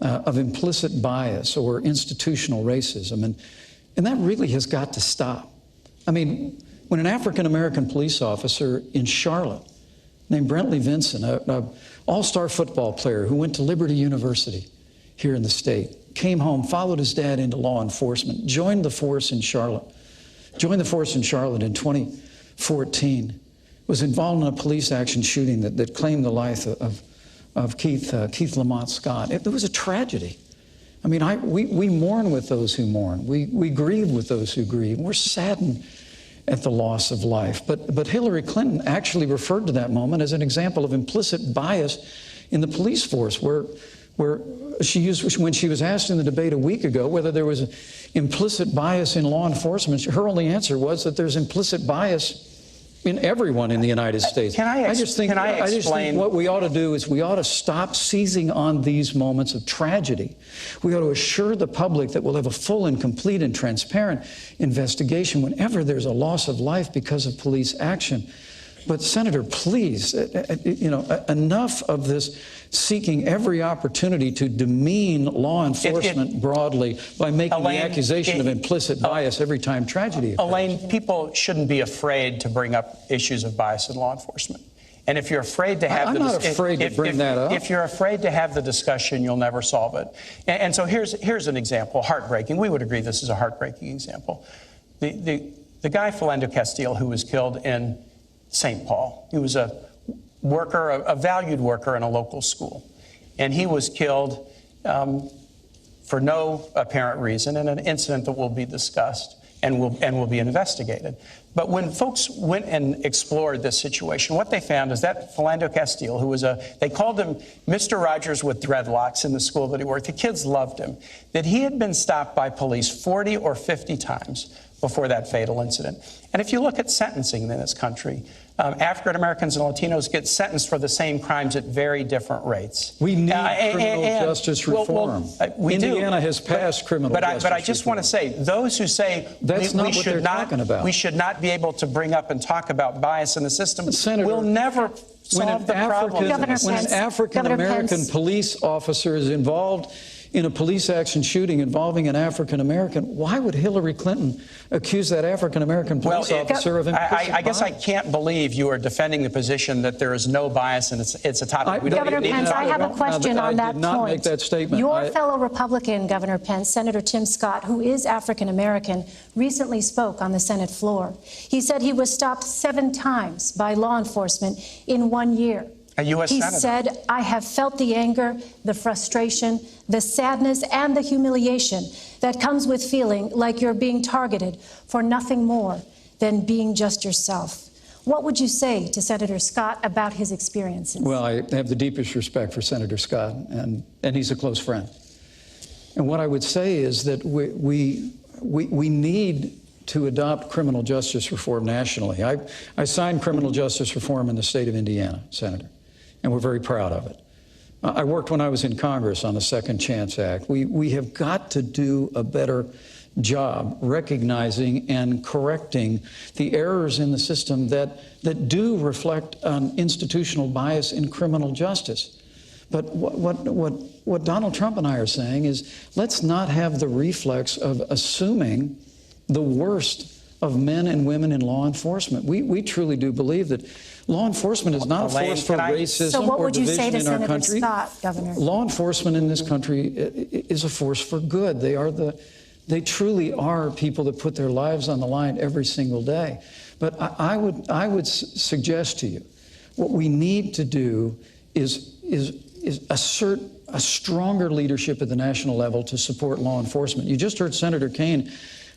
S2: of implicit bias or institutional racism, and that really has got to stop. I mean, when an African-American police officer in Charlotte named Brentley Vinson, an all-star football player who went to Liberty University here in the state, came home, followed his dad into law enforcement, joined the force in Charlotte in 2014, was involved in a police action shooting that claimed the life of Keith Lamont Scott. It was a tragedy. I mean, we mourn with those who mourn. We grieve with those who grieve. We're saddened at the loss of life. But Hillary Clinton actually referred to that moment as an example of implicit bias in the police force, where she used, when she was asked in the debate a week ago whether there was an implicit bias in law enforcement, her only answer was that there's implicit bias in everyone in the United States. I just think what we ought to do is we ought to stop seizing on these moments of tragedy. We ought to assure the public that we'll have a full and complete and transparent investigation whenever there's a loss of life because of police action. But Senator, please, enough of this seeking every opportunity to demean law enforcement broadly by making
S3: Elaine,
S2: the accusation of implicit bias every time tragedy occurs.
S3: Elaine, people shouldn't be afraid to bring up issues of bias in law enforcement. And if you're afraid to have if you're afraid to have the discussion, you'll never solve it. And so here's an example, heartbreaking. We would agree this is a heartbreaking example. The guy Philando Castile, who was killed in St. Paul. He was a worker, a valued worker in a local school. And he was killed for no apparent reason in an incident that will be discussed and will be investigated. But when folks went and explored this situation, what they found is that Philando Castile, who was they called him Mr. Rogers with dreadlocks in the school that he worked. The kids loved him. That he had been stopped by police 40 or 50 times before that fatal incident. And if you look at sentencing in this country, African Americans and Latinos get sentenced for the same crimes at very different rates.
S2: We need criminal justice reform. Indiana has passed criminal justice reform.
S3: But I just want to say, those who say we should not be able to bring up and talk about bias in the system will never solve the problem.
S2: When an African-American police officer is involved in a police action shooting involving an African-American, why would Hillary Clinton accuse that African-American police officer of implicit bias?
S3: I guess I can't believe you are defending the position that there is no bias and it's a topic.
S1: Governor Pence, I have a question on that point.
S2: I did not make that statement.
S1: Your fellow Republican, Governor Pence, Senator Tim Scott, who is African-American, recently spoke on the Senate floor. He said he was stopped 7 times by law enforcement in 1 year.
S3: A U.S.
S1: He
S3: Senator.
S1: said, I have felt the anger, the frustration, the sadness, and the humiliation that comes with feeling like you're being targeted for nothing more than being just yourself. What would you say to Senator Scott about his experiences?
S2: Well, I have the deepest respect for Senator Scott, and he's a close friend. And what I would say is that we need to adopt criminal justice reform nationally. I signed criminal justice reform in the state of Indiana, Senator, and we're very proud of it. I worked when I was in Congress on the Second Chance Act. We have got to do a better job recognizing and correcting the errors in the system that do reflect an institutional bias in criminal justice. But what Donald Trump and I are saying is, let's not have the reflex of assuming the worst of men and women in law enforcement. We truly do believe that law enforcement is not a force for racism or division in our country.
S1: Scott, Governor?
S2: Law enforcement in this country is a force for good. They truly are people that put their lives on the line every single day. But I would suggest to you, what we need to do is assert a stronger leadership at the national level to support law enforcement. You just heard Senator Kaine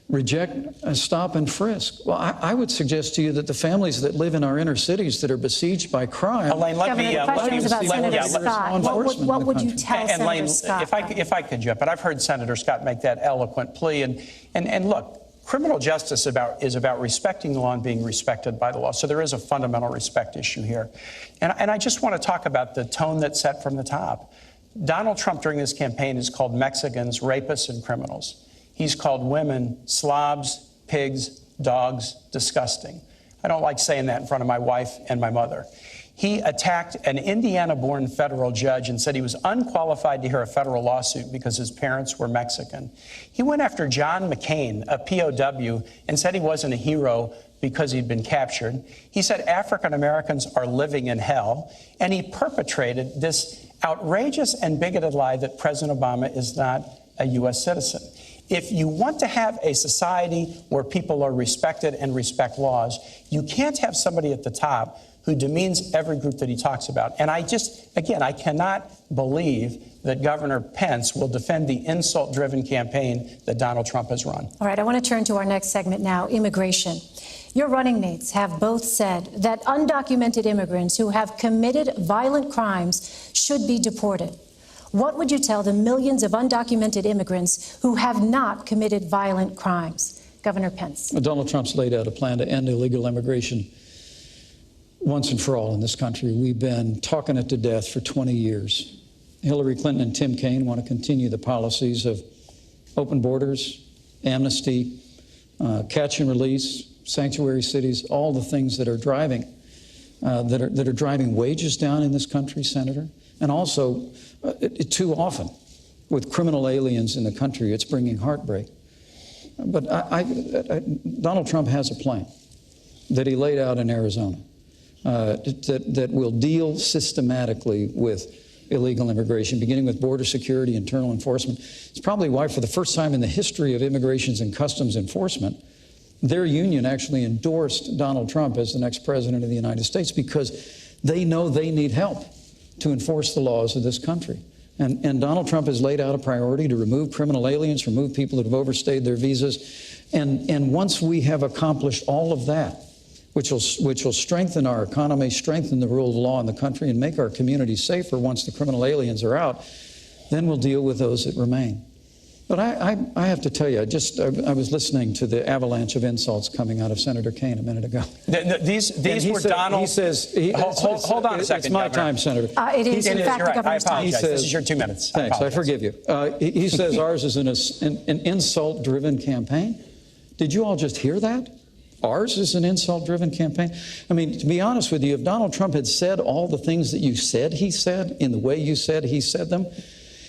S2: reject a stop and frisk. Well, I would suggest to you that the families that live in our inner cities that are besieged by crime.
S3: Elaine,
S1: What would you tell Senator Scott?
S3: If I could jump, but I've heard Senator Scott make that eloquent plea. And look, criminal justice is about respecting the law and being respected by the law. So there is a fundamental respect issue here. And I just want to talk about the tone that's set from the top. Donald Trump during this campaign has called Mexicans rapists and criminals. He's called women slobs, pigs, dogs, disgusting. I don't like saying that in front of my wife and my mother. He attacked an Indiana-born federal judge and said he was unqualified to hear a federal lawsuit because his parents were Mexican. He went after John McCain, a POW, and said he wasn't a hero because he'd been captured. He said African Americans are living in hell, and he perpetrated this outrageous and bigoted lie that President Obama is not a U.S. citizen. If you want to have a society where people are respected and respect laws, you can't have somebody at the top who demeans every group that he talks about. And I cannot believe that Governor Pence will defend the insult-driven campaign that Donald Trump has run.
S1: All right, I want to turn to our next segment now, immigration. Your running mates have both said that undocumented immigrants who have committed violent crimes should be deported. What would you tell the millions of undocumented immigrants who have not committed violent crimes? Governor Pence.
S2: Well, Donald Trump's laid out a plan to end illegal immigration once and for all in this country. We've been talking it to death for 20 years. Hillary Clinton and Tim Kaine want to continue the policies of open borders, amnesty, catch and release, sanctuary cities, all the things that are driving wages down in this country, Senator. And also, too often, with criminal aliens in the country, it's bringing heartbreak. But Donald Trump has a plan that he laid out in Arizona that will deal systematically with illegal immigration, beginning with border security, internal enforcement. It's probably why, for the first time in the history of Immigrations and Customs Enforcement, their union actually endorsed Donald Trump as the next president of the United States, because they know they need help to enforce the laws of this country. And Donald Trump has laid out a priority to remove criminal aliens, remove people that have overstayed their visas. And once we have accomplished all of that, which will strengthen our economy, strengthen the rule of law in the country, and make our communities safer once the criminal aliens are out, then we'll deal with those that remain. But I have to tell you, I was listening to the avalanche of insults coming out of Senator Kaine a minute ago.
S3: These were Donald.
S2: He says,
S3: hold on a second.
S2: It's my time, Senator.
S1: It is, in fact, the governor's time.
S3: I apologize. This is your 2 minutes.
S2: Thanks. I forgive you. He says ours is an insult-driven campaign. Did you all just hear that? Ours is an insult-driven campaign. I mean, to be honest with you, if Donald Trump had said all the things that you said he said in the way you said he said them,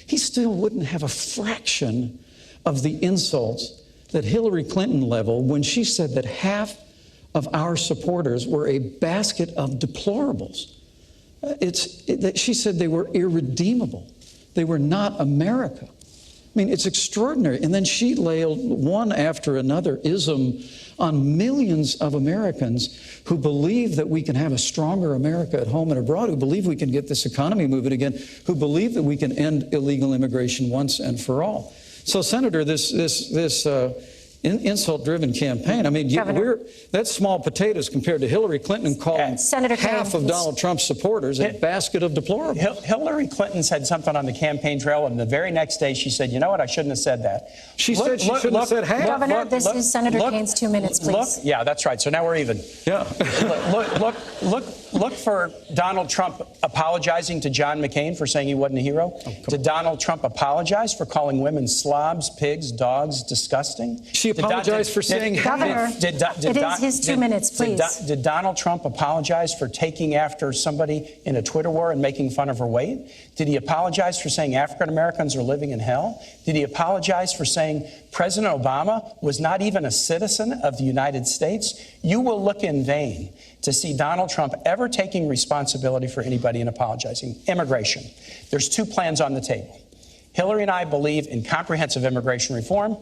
S2: he still wouldn't have a fraction of the insults that Hillary Clinton leveled when she said that half of our supporters were a basket of deplorables. She said they were irredeemable. They were not America. I mean, it's extraordinary. And then she laid one after another ism on millions of Americans who believe that we can have a stronger America at home and abroad, who believe we can get this economy moving again, who believe that we can end illegal immigration once and for all. So, Senator, this insult-driven campaign, I mean, that's small potatoes compared to Hillary Clinton calling half of Donald Trump's supporters a basket of deplorables.
S3: Hillary Clinton said something on the campaign trail, and the very next day she said, you know what, I shouldn't have said that.
S2: She said she shouldn't have said half.
S1: Governor, this is Senator Kaine's 2 minutes, please.
S3: Yeah, that's right. So now we're even.
S2: Yeah.
S3: Look for Donald Trump apologizing to John McCain for saying he wasn't a hero. Did Donald Trump apologize for calling women slobs, pigs, dogs, disgusting?
S2: She apologized for saying
S1: Governor, it is his 2 minutes, please.
S3: Did Donald Trump apologize for taking after somebody in a Twitter war and making fun of her weight? Did he apologize for saying African Americans are living in hell? Did he apologize for saying President Obama was not even a citizen of the United States? You will look in vain to see Donald Trump ever taking responsibility for anybody and apologizing. Immigration. There's two plans on the table. Hillary and I believe in comprehensive immigration reform.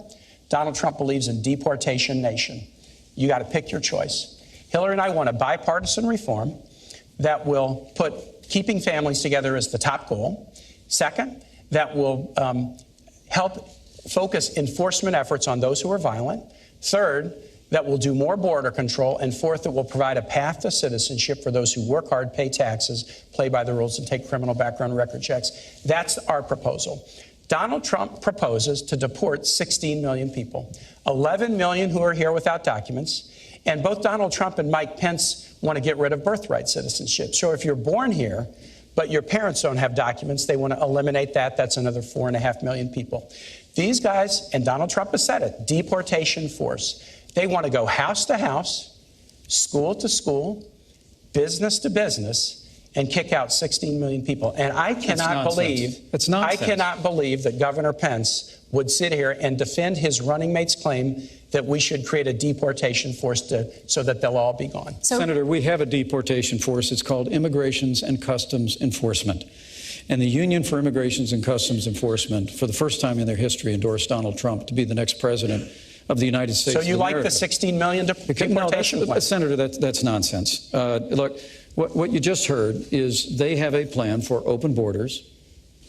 S3: Donald Trump believes in deportation nation. You got to pick your choice. Hillary and I want a bipartisan reform that will put keeping families together as the top goal. Second, that will help focus enforcement efforts on those who are violent. Third, that will do more border control. And fourth, that will provide a path to citizenship for those who work hard, pay taxes, play by the rules, and take criminal background record checks. That's our proposal. Donald Trump proposes to deport 16 million people, 11 million who are here without documents. And both Donald Trump and Mike Pence want to get rid of birthright citizenship. So if you're born here, but your parents don't have documents, they want to eliminate that. That's another 4.5 million people. These guys, and Donald Trump has said it, deportation force. They want to go house to house, school to school, business to business, and kick out 16 million people. And I cannot believe that Governor Pence would sit here and defend his running mate's claim that we should create a deportation force so that they'll all be gone.
S2: Senator, we have a deportation force. It's called Immigrations and Customs Enforcement. And the Union for Immigrations and Customs Enforcement, for the first time in their history, endorsed Donald Trump to be the next president of the United States of America.
S3: So you like the 16 million deportation plan?
S2: Senator, that's nonsense. Look, what you just heard is they have a plan for open borders,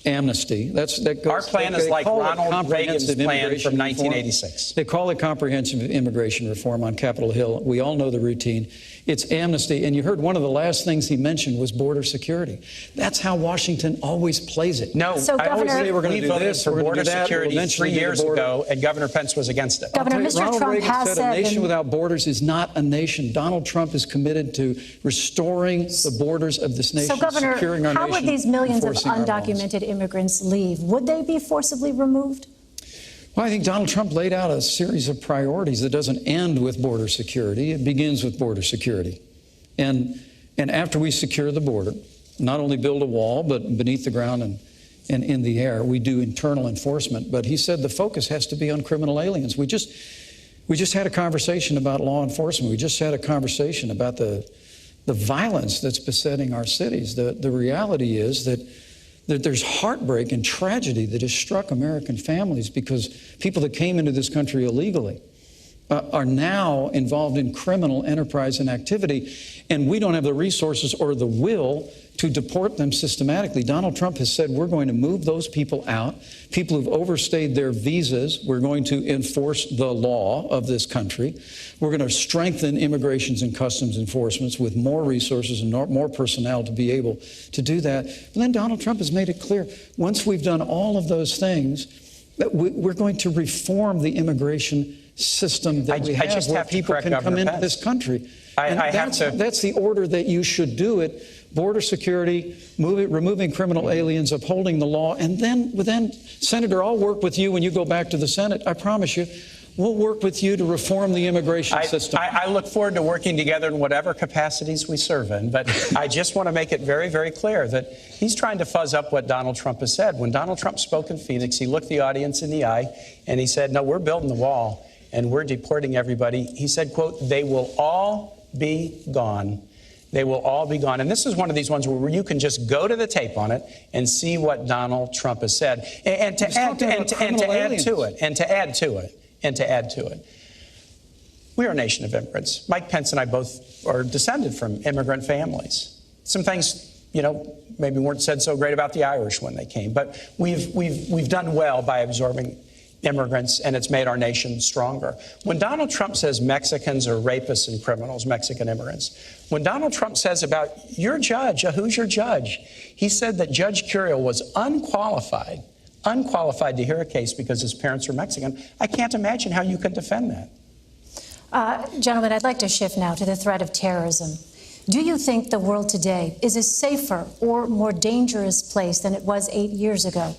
S2: amnesty.
S3: Our plan is like Ronald Reagan's plan from 1986.
S2: They call it comprehensive immigration reform on Capitol Hill. We all know the routine. It's amnesty. And you heard one of the last things he mentioned was border security. That's how Washington always plays it.
S3: No,
S1: so
S3: I always say
S2: we're going to do
S3: voted
S2: this,
S3: for
S2: we're
S3: border
S2: going to do that,
S3: security
S2: we'll
S3: 3 years ago, and Governor Pence was against it.
S1: Governor, Mr.
S2: Ronald
S1: Trump
S2: Reagan
S1: has
S2: said a nation without borders is not a nation. Donald Trump is committed to restoring the borders of this nation,
S1: so, Governor,
S2: securing our
S1: how
S2: nation,
S1: would these millions of
S2: enforcing our laws.
S1: undocumented immigrants leave? Would they be forcibly removed?
S2: Well, I think Donald Trump laid out a series of priorities that doesn't end with border security. It begins with border security. And after we secure the border, not only build a wall, but beneath the ground and in the air, we do internal enforcement. But he said the focus has to be on criminal aliens. We just had a conversation about law enforcement. We just had a conversation about the violence that's besetting our cities. The reality is that there's heartbreak and tragedy that has struck American families because people that came into this country illegally are now involved in criminal enterprise and activity, and we don't have the resources or the will to deport them systematically. Donald Trump has said we're going to move those people out, people who've overstayed their visas. We're going to enforce the law of this country. We're going to strengthen immigrations and customs enforcements with more resources and more personnel to be able to do that. And then Donald Trump has made it clear, once we've done all of those things, that we're going to reform the immigration system that we have where people can come into this country. That's the order that you should do it. Border security, removing criminal aliens, upholding the law, and then, Senator, I'll work with you when you go back to the Senate. I promise you, we'll work with you to reform the immigration system.
S3: I look forward to working together in whatever capacities we serve in, but I just want to make it very, very clear that he's trying to fuzz up what Donald Trump has said. When Donald Trump spoke in Phoenix, he looked the audience in the eye and he said, no, we're building the wall and we're deporting everybody. He said, quote, they will all be gone. They will all be gone. And this is one of these ones where you can just go to the tape on it and see what Donald Trump has said. And to add to it, we are a nation of immigrants. Mike Pence and I both are descended from immigrant families. Some things, maybe weren't said so great about the Irish when they came, but we've done well by absorbing immigrants, and it's made our nation stronger. When Donald Trump says Mexicans are rapists and criminals, Mexican immigrants, when Donald Trump says about your judge, who's your judge? He said that Judge Curiel was unqualified to hear a case because his parents are Mexican. I can't imagine how you could defend that.
S1: Gentlemen, I'd like to shift now to the threat of terrorism. Do you think the world today is a safer or more dangerous place than it was 8 years ago?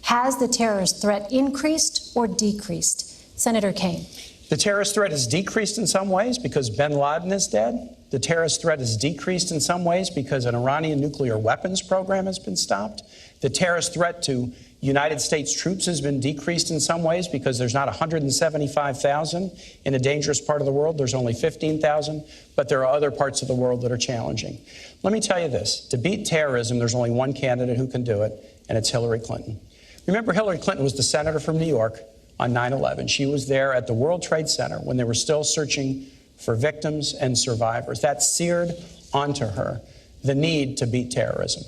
S1: Has the terrorist threat increased or decreased? Senator Kaine.
S3: The terrorist threat has decreased in some ways because bin Laden is dead. The terrorist threat has decreased in some ways because an Iranian nuclear weapons program has been stopped. The terrorist threat to United States troops has been decreased in some ways because there's not 175,000 in a dangerous part of the world. There's only 15,000, but there are other parts of the world that are challenging. Let me tell you this. To beat terrorism, there's only one candidate who can do it, and it's Hillary Clinton. Remember, Hillary Clinton was the senator from New York on 9/11. She was there at the World Trade Center when they were still searching for victims and survivors. That seared onto her the need to beat terrorism.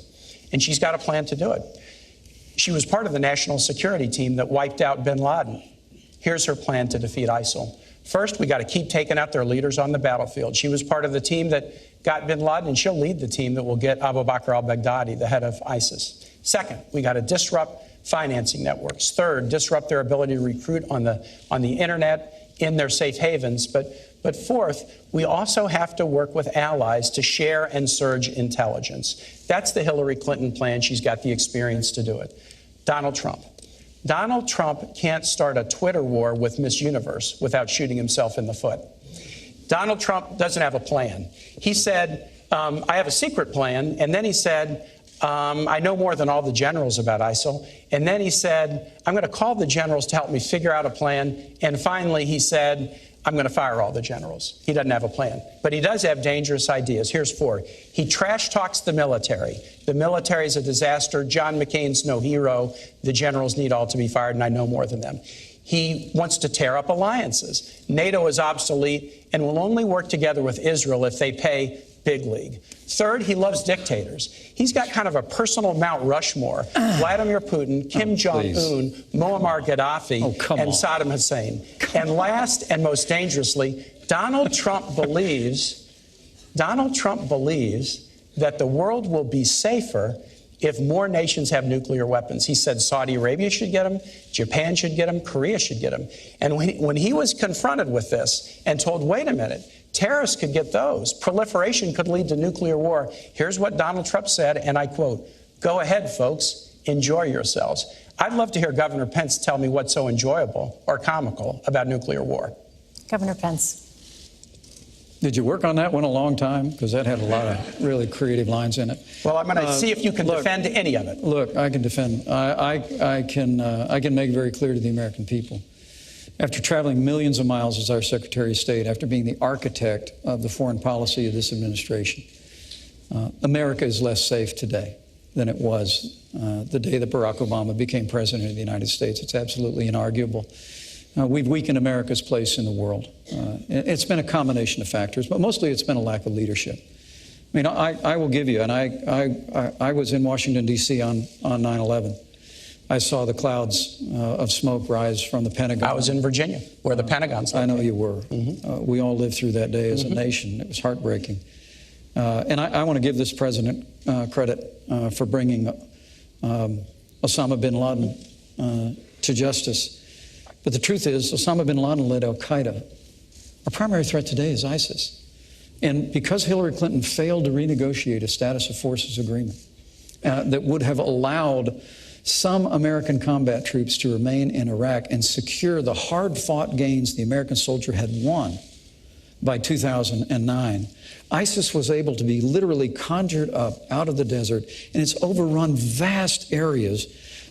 S3: And she's got a plan to do it. She was part of the national security team that wiped out bin Laden. Here's her plan to defeat ISIL. First, we got to keep taking out their leaders on the battlefield. She was part of the team that got bin Laden, and she'll lead the team that will get Abu Bakr al-Baghdadi, the head of ISIS. Second, we got to disrupt financing networks. Third, disrupt their ability to recruit on the internet in their safe havens. But fourth, we also have to work with allies to share and surge intelligence. That's the Hillary Clinton plan. She's got the experience to do it. Donald Trump. Donald Trump can't start a Twitter war with Miss Universe without shooting himself in the foot. Donald Trump doesn't have a plan. He said, I have a secret plan. And then he said, I know more than all the generals about ISIL. And then he said, I'm going to call the generals to help me figure out a plan. And finally, he said, I'm going to fire all the generals. He doesn't have a plan. But he does have dangerous ideas. Here's 4. He trash talks the military. The military is a disaster. John McCain's no hero. The generals need all to be fired, and I know more than them. He wants to tear up alliances. NATO is obsolete and will only work together with Israel if they pay big league. 3rd, he loves dictators. He's got kind of a personal Mount Rushmore. Vladimir Putin, Kim Jong-un, Muammar Gaddafi, and Saddam Hussein. And last and most dangerously, Donald Trump believes that the world will be safer if more nations have nuclear weapons. He said Saudi Arabia should get them, Japan should get them, Korea should get them. And when he was confronted with this and told, wait a minute, terrorists could get those, proliferation could lead to nuclear war, here's what Donald Trump said, and I quote, "Go ahead, folks, enjoy yourselves." I'd love to hear Governor Pence tell me what's so enjoyable or comical about nuclear war.
S1: Governor Pence.
S2: Did you work on that one a long time? Because that had a lot of really creative lines in it.
S3: Well, I'm going to see if you can defend any of it.
S2: Look, I can defend. I can make it very clear to the American people. After traveling millions of miles as our Secretary of State, after being the architect of the foreign policy of this administration, America is less safe today than it was the day that Barack Obama became President of the United States. It's absolutely inarguable. We've weakened America's place in the world. It's been a combination of factors, but mostly it's been a lack of leadership. I mean, I will give you, and I was in Washington, D.C. on 9/11. I saw the clouds of smoke rise from the Pentagon. I
S3: was in Virginia, where the Pentagon's located.
S2: I know you were. We all lived through that day as a nation. It was heartbreaking. And I want to give this president credit for bringing Osama bin Laden to justice. But the truth is, Osama bin Laden led al-Qaeda. Our primary threat today is ISIS. And because Hillary Clinton failed to renegotiate a status of forces agreement that would have allowed some American combat troops to remain in Iraq and secure the hard-fought gains the American soldier had won by 2009, ISIS was able to be literally conjured up out of the desert, and it's overrun vast areas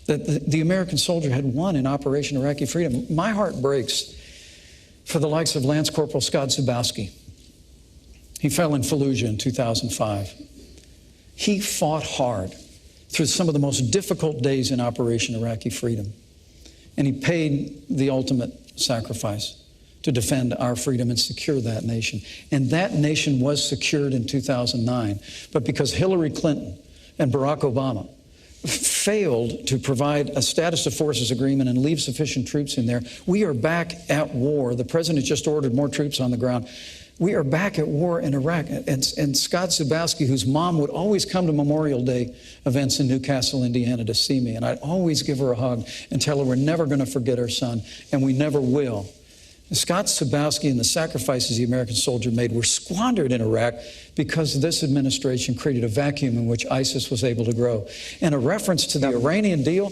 S2: that the American soldier had won in Operation Iraqi Freedom. My heart breaks for the likes of Lance Corporal Scott Zubowski. He fell in Fallujah in 2005. He fought hard through some of the most difficult days in Operation Iraqi Freedom. And he paid the ultimate sacrifice to defend our freedom and secure that nation. And that nation was secured in 2009. But because Hillary Clinton and Barack Obama failed to provide a status of forces agreement and leave sufficient troops in there, we are back at war. The president just ordered more troops on the ground. We are back at war in Iraq. And Scott Zubowski, whose mom would always come to Memorial Day events in Newcastle, Indiana to see me, and I'd always give her a hug and tell her we're never going to forget our son, and we never will. Scott Zubowski and the sacrifices the American soldier made were squandered in Iraq because this administration created a vacuum in which ISIS was able to grow. And a reference to the Iranian deal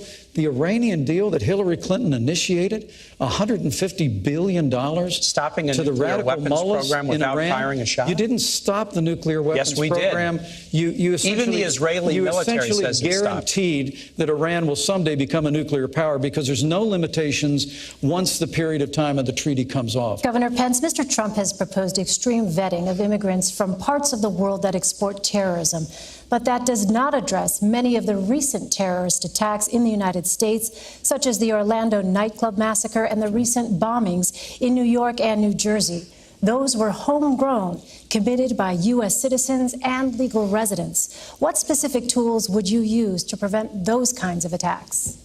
S2: that Hillary Clinton initiated, $150 billion
S3: stopping a
S2: to the
S3: nuclear
S2: radical
S3: weapons
S2: mullahs
S3: program without
S2: in Iran.
S3: firing a shot.
S2: You didn't stop the nuclear weapons program.
S3: Did.
S2: You
S3: Even the Israeli military says it stopped.
S2: guaranteed that Iran will someday become a nuclear power because there's no limitations once the period of time of the treaty comes off.
S1: Governor Pence, Mr. Trump has proposed extreme vetting of immigrants from parts of the world that export terrorism. But that does not address many of the recent terrorist attacks in the United States, such as the Orlando nightclub massacre and the recent bombings in New York and New Jersey. Those were homegrown, committed by U.S. citizens and legal residents. What specific tools would you use to prevent those kinds of attacks?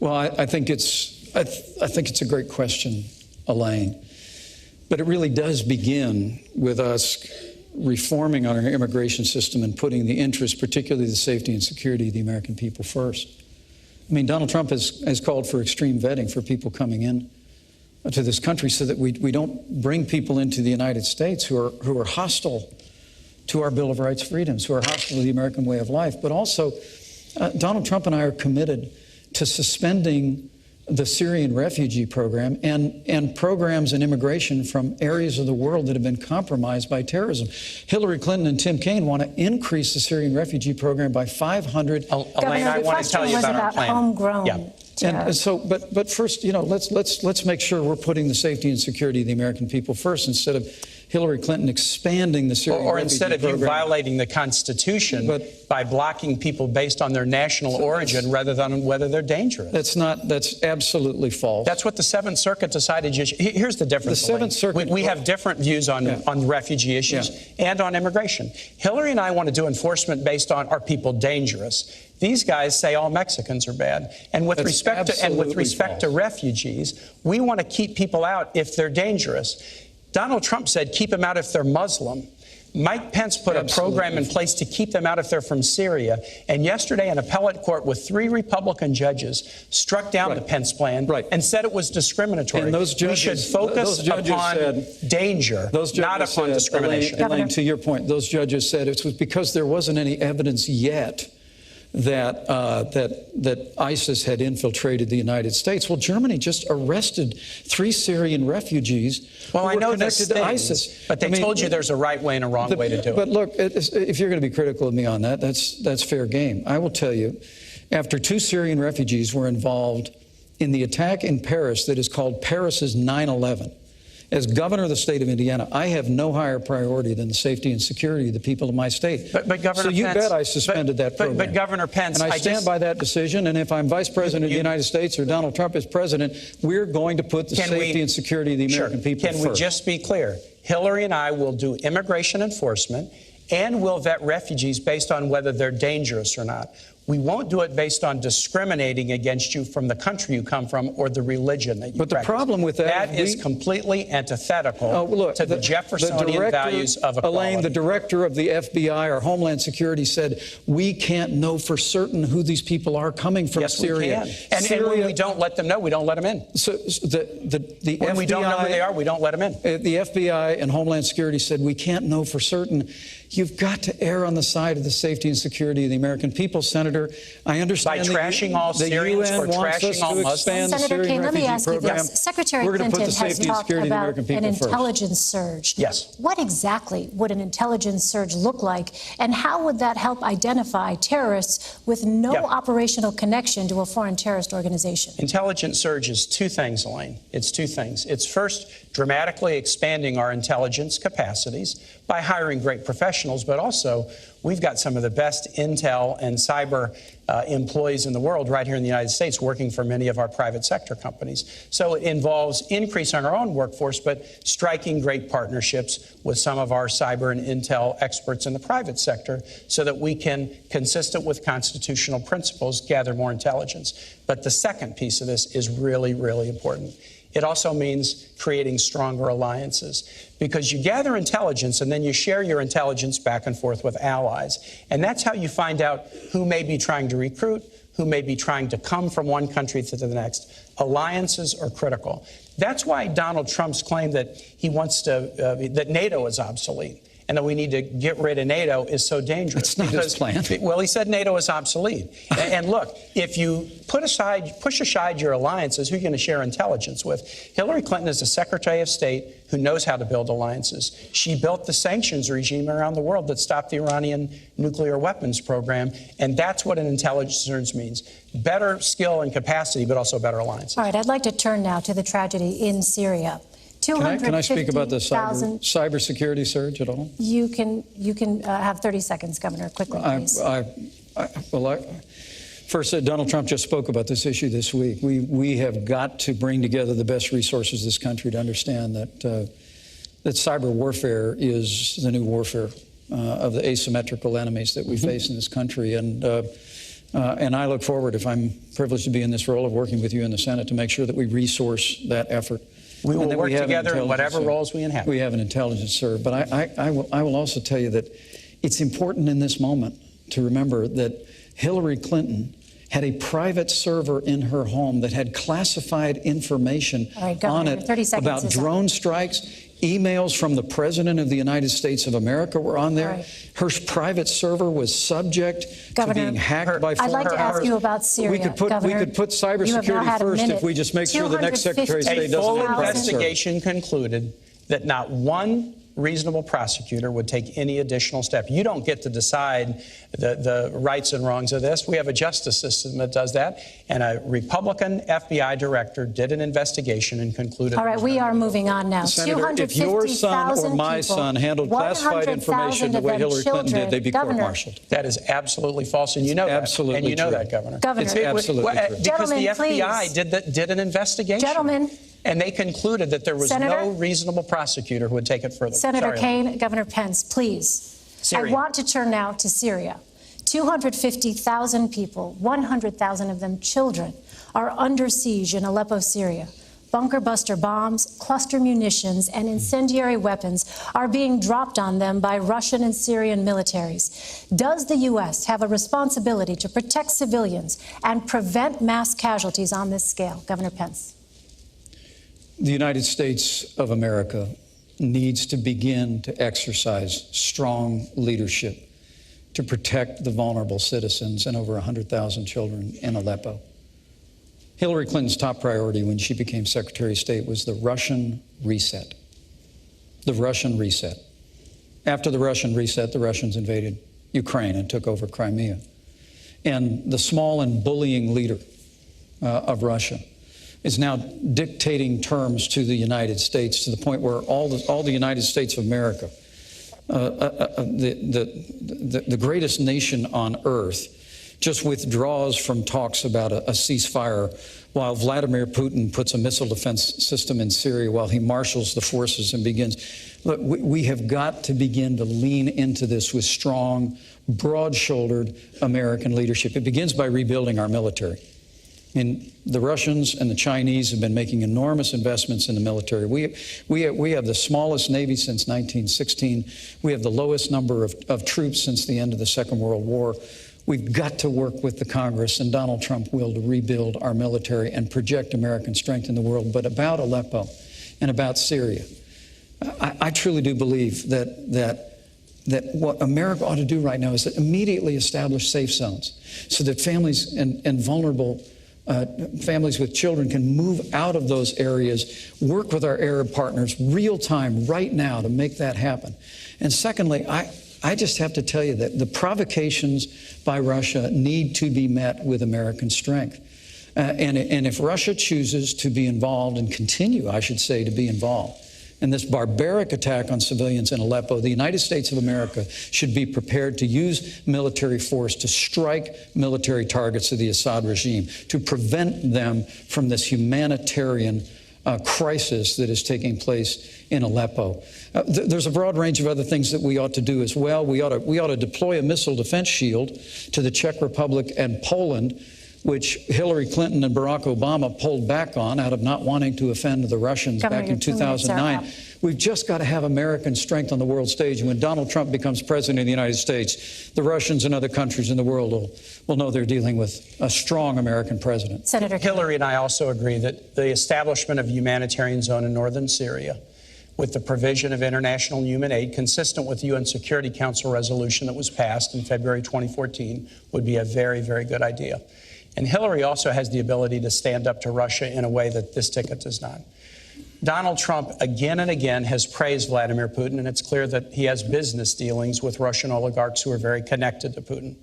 S2: Well, I think it's a great question, Elaine. But it really does begin with us reforming our immigration system and putting the interests, particularly the safety and security of the American people first. I mean, Donald Trump has called for extreme vetting for people coming in to this country so that we don't bring people into the United States who are hostile to our Bill of Rights freedoms, who are hostile to the American way of life. But also, Donald Trump and I are committed to suspending the Syrian refugee program and programs and immigration from areas of the world that have been compromised by terrorism. Hillary Clinton and Tim Kaine want to increase the Syrian refugee program by 500.
S3: Elaine, I want to tell you about our plan.
S1: Homegrown
S2: And so, but first, let's make sure we're putting the safety and security of the American people first, instead of Hillary Clinton expanding the Syrian
S3: or
S2: refugee
S3: instead of
S2: program.
S3: you violating the Constitution by blocking people based on their national origin rather than on whether they're dangerous.
S2: That's absolutely false.
S3: That's what the Seventh Circuit decided. Here's the difference.
S2: The Seventh Circuit.
S3: We have different views on refugee issues and on immigration. Hillary and I want to do enforcement based on, are people dangerous? These guys say all Mexicans are bad. And with respect to refugees, we want to keep people out if they're dangerous. Donald Trump said keep them out if they're Muslim. Mike Pence put a program in place to keep them out if they're from Syria. And yesterday, an appellate court with 3 Republican judges struck down the Pence plan and said it was discriminatory.
S2: And those judges,
S3: we should focus upon danger, not upon discrimination.
S2: Elaine, to your point, those judges said it was because there wasn't any evidence yet that ISIS had infiltrated the United States. Well, Germany just arrested 3 Syrian refugees who were connected to ISIS.
S3: But they told you there's a right way and a wrong way to do it.
S2: But look, if you're going to be critical of me on that, that's fair game. I will tell you, after 2 Syrian refugees were involved in the attack in Paris that is called Paris's 9/11, as governor of the state of Indiana, I have no higher priority than the safety and security of the people of my state.
S3: But Governor
S2: so you
S3: Pence,
S2: bet I suspended that program.
S3: But Governor Pence,
S2: and I stand by that decision. And if I'm vice president of the United States or Donald Trump is president, we're going to put the safety and security of the American people first.
S3: Can we just be clear? Hillary and I will do immigration enforcement, and we'll vet refugees based on whether they're dangerous or not. We won't do it based on discriminating against you from the country you come from or the religion that you practice.
S2: But the problem with that
S3: is completely antithetical to the Jeffersonian values of equality.
S2: Elaine, the director of the FBI or Homeland Security said, we can't know for certain who these people are coming from Syria.
S3: Yes, we can. And when we don't let them know, we don't let them in.
S2: So the
S3: when
S2: FBI,
S3: we don't know who they are, we don't let them in.
S2: The FBI and Homeland Security said, we can't know for certain. You've got to err on the side of the safety and security of the American people, Senator. I understand
S3: by trashing all Syrians or trashing all Muslims.
S1: Senator Kaine, let me ask you this. Secretary Clinton has talked about an intelligence surge.
S3: Yes.
S1: What exactly would an intelligence surge look like, and how would that help identify terrorists with no operational connection to a foreign terrorist organization?
S3: Intelligence surge is 2 things, Elaine. It's 2 things. It's first, dramatically expanding our intelligence capacities by hiring great professionals, but also we've got some of the best intel and cyber employees in the world right here in the United States working for many of our private sector companies. So it involves increasing our own workforce, but striking great partnerships with some of our cyber and intel experts in the private sector so that we can, consistent with constitutional principles, gather more intelligence. But the second piece of this is really, really important. It also means creating stronger alliances, because you gather intelligence and then you share your intelligence back and forth with allies. And that's how you find out who may be trying to recruit, who may be trying to come from one country to the next. Alliances are critical. That's why Donald Trump's claim that he wants to, that NATO is obsolete and that we need to get rid of NATO is so dangerous.
S2: That's not his plan.
S3: Well, he said NATO is obsolete. And look, if you push aside your alliances, who are you going to share intelligence with? Hillary Clinton is a Secretary of State who knows how to build alliances. She built the sanctions regime around the world that stopped the Iranian nuclear weapons program. And that's what an intelligence surge means. Better skill and capacity, but also better alliances.
S1: All right, I'd like to turn now to the tragedy in Syria.
S2: Can I speak about the cybersecurity surge at all?
S1: You can have 30 seconds, Governor, quickly, please.
S2: First, Donald Trump just spoke about this issue this week. We have got to bring together the best resources of this country to understand that cyber warfare is the new warfare of the asymmetrical enemies that we face in this country. And I look forward, if I'm privileged to be in this role, of working with you in the Senate to make sure that we resource that effort.
S3: We will work together in whatever roles we inhabit.
S2: We have an intelligence serve. But I will also tell you that it's important in this moment to remember that Hillary Clinton had a private server in her home that had classified information on it about drone strikes. Emails from the President of the United States of America were on there. Right. Her private server was subject to being hacked by foreign
S1: powers. I'd like to ask you about Syria,
S2: we could put cybersecurity first if we just make sure the next Secretary of State doesn't have a private server.
S3: A full investigation concluded that not one reasonable prosecutor would take any additional step. You don't get to decide the rights and wrongs of this. We have a justice system that does that. And a Republican FBI director did an investigation and concluded.
S1: All right, we are moving on now.
S2: Senator, if your son or my son handled classified information the way Hillary Clinton did, they'd be court-martialed.
S3: That is absolutely false, and you know that.
S2: Absolutely
S3: and you know
S2: true.
S3: that, Governor.
S2: It's absolutely true.
S3: Because the
S1: Gentlemen,
S3: FBI did an investigation.
S1: Gentlemen.
S3: And they concluded that there was no reasonable prosecutor who would take it further.
S1: Senator Kaine, Governor Pence, please.
S3: Syria.
S1: I want to turn now to Syria. 250,000 people, 100,000 of them children, are under siege in Aleppo, Syria. Bunker buster bombs, cluster munitions, and incendiary weapons are being dropped on them by Russian and Syrian militaries. Does the U.S. have a responsibility to protect civilians and prevent mass casualties on this scale? Governor Pence.
S2: The United States of America needs to begin to exercise strong leadership to protect the vulnerable citizens and over 100,000 children in Aleppo. Hillary Clinton's top priority when she became Secretary of State was the Russian reset. The Russian reset. After the Russian reset, the Russians invaded Ukraine and took over Crimea. And the small and bullying leader of Russia is now dictating terms to the United States to the point where all the United States of America, the greatest nation on earth, just withdraws from talks about a ceasefire while Vladimir Putin puts a missile defense system in Syria while he marshals the forces and begins. Look, we have got to begin to lean into this with strong, broad-shouldered American leadership. It begins by rebuilding our military. And the Russians and the Chinese have been making enormous investments in the military. We have the smallest Navy since 1916. We have the lowest number of troops since the end of the Second World War. We've got to work with the Congress and Donald Trump will to rebuild our military and project American strength in the world. But about Aleppo and about Syria, I truly do believe that what America ought to do right now is to immediately establish safe zones so that families and vulnerable families with children can move out of those areas, work with our Arab partners real time right now to make that happen. And secondly, I just have to tell you that the provocations by Russia need to be met with American strength. And if Russia chooses to be involved and continue, I should say, to be involved in this barbaric attack on civilians in Aleppo, the United States of America should be prepared to use military force to strike military targets of the Assad regime, to prevent them from this humanitarian crisis that is taking place in Aleppo. There's a broad range of other things that we ought to do as well. We ought to deploy a missile defense shield to the Czech Republic and Poland, which Hillary Clinton and Barack Obama pulled back on out of not wanting to offend the Russians back in 2009. We've just got to have American strength on the world stage. And when Donald Trump becomes president of the United States, the Russians and other countries in the world will know they're dealing with a strong American president.
S1: Senator
S3: Hillary and I also agree that the establishment of a humanitarian zone in northern Syria with the provision of international human aid consistent with the UN Security Council resolution that was passed in February 2014 would be a very, very good idea. And Hillary also has the ability to stand up to Russia in a way that this ticket does not. Donald Trump again and again has praised Vladimir Putin, and it's clear that he has business dealings with Russian oligarchs who are very connected to Putin.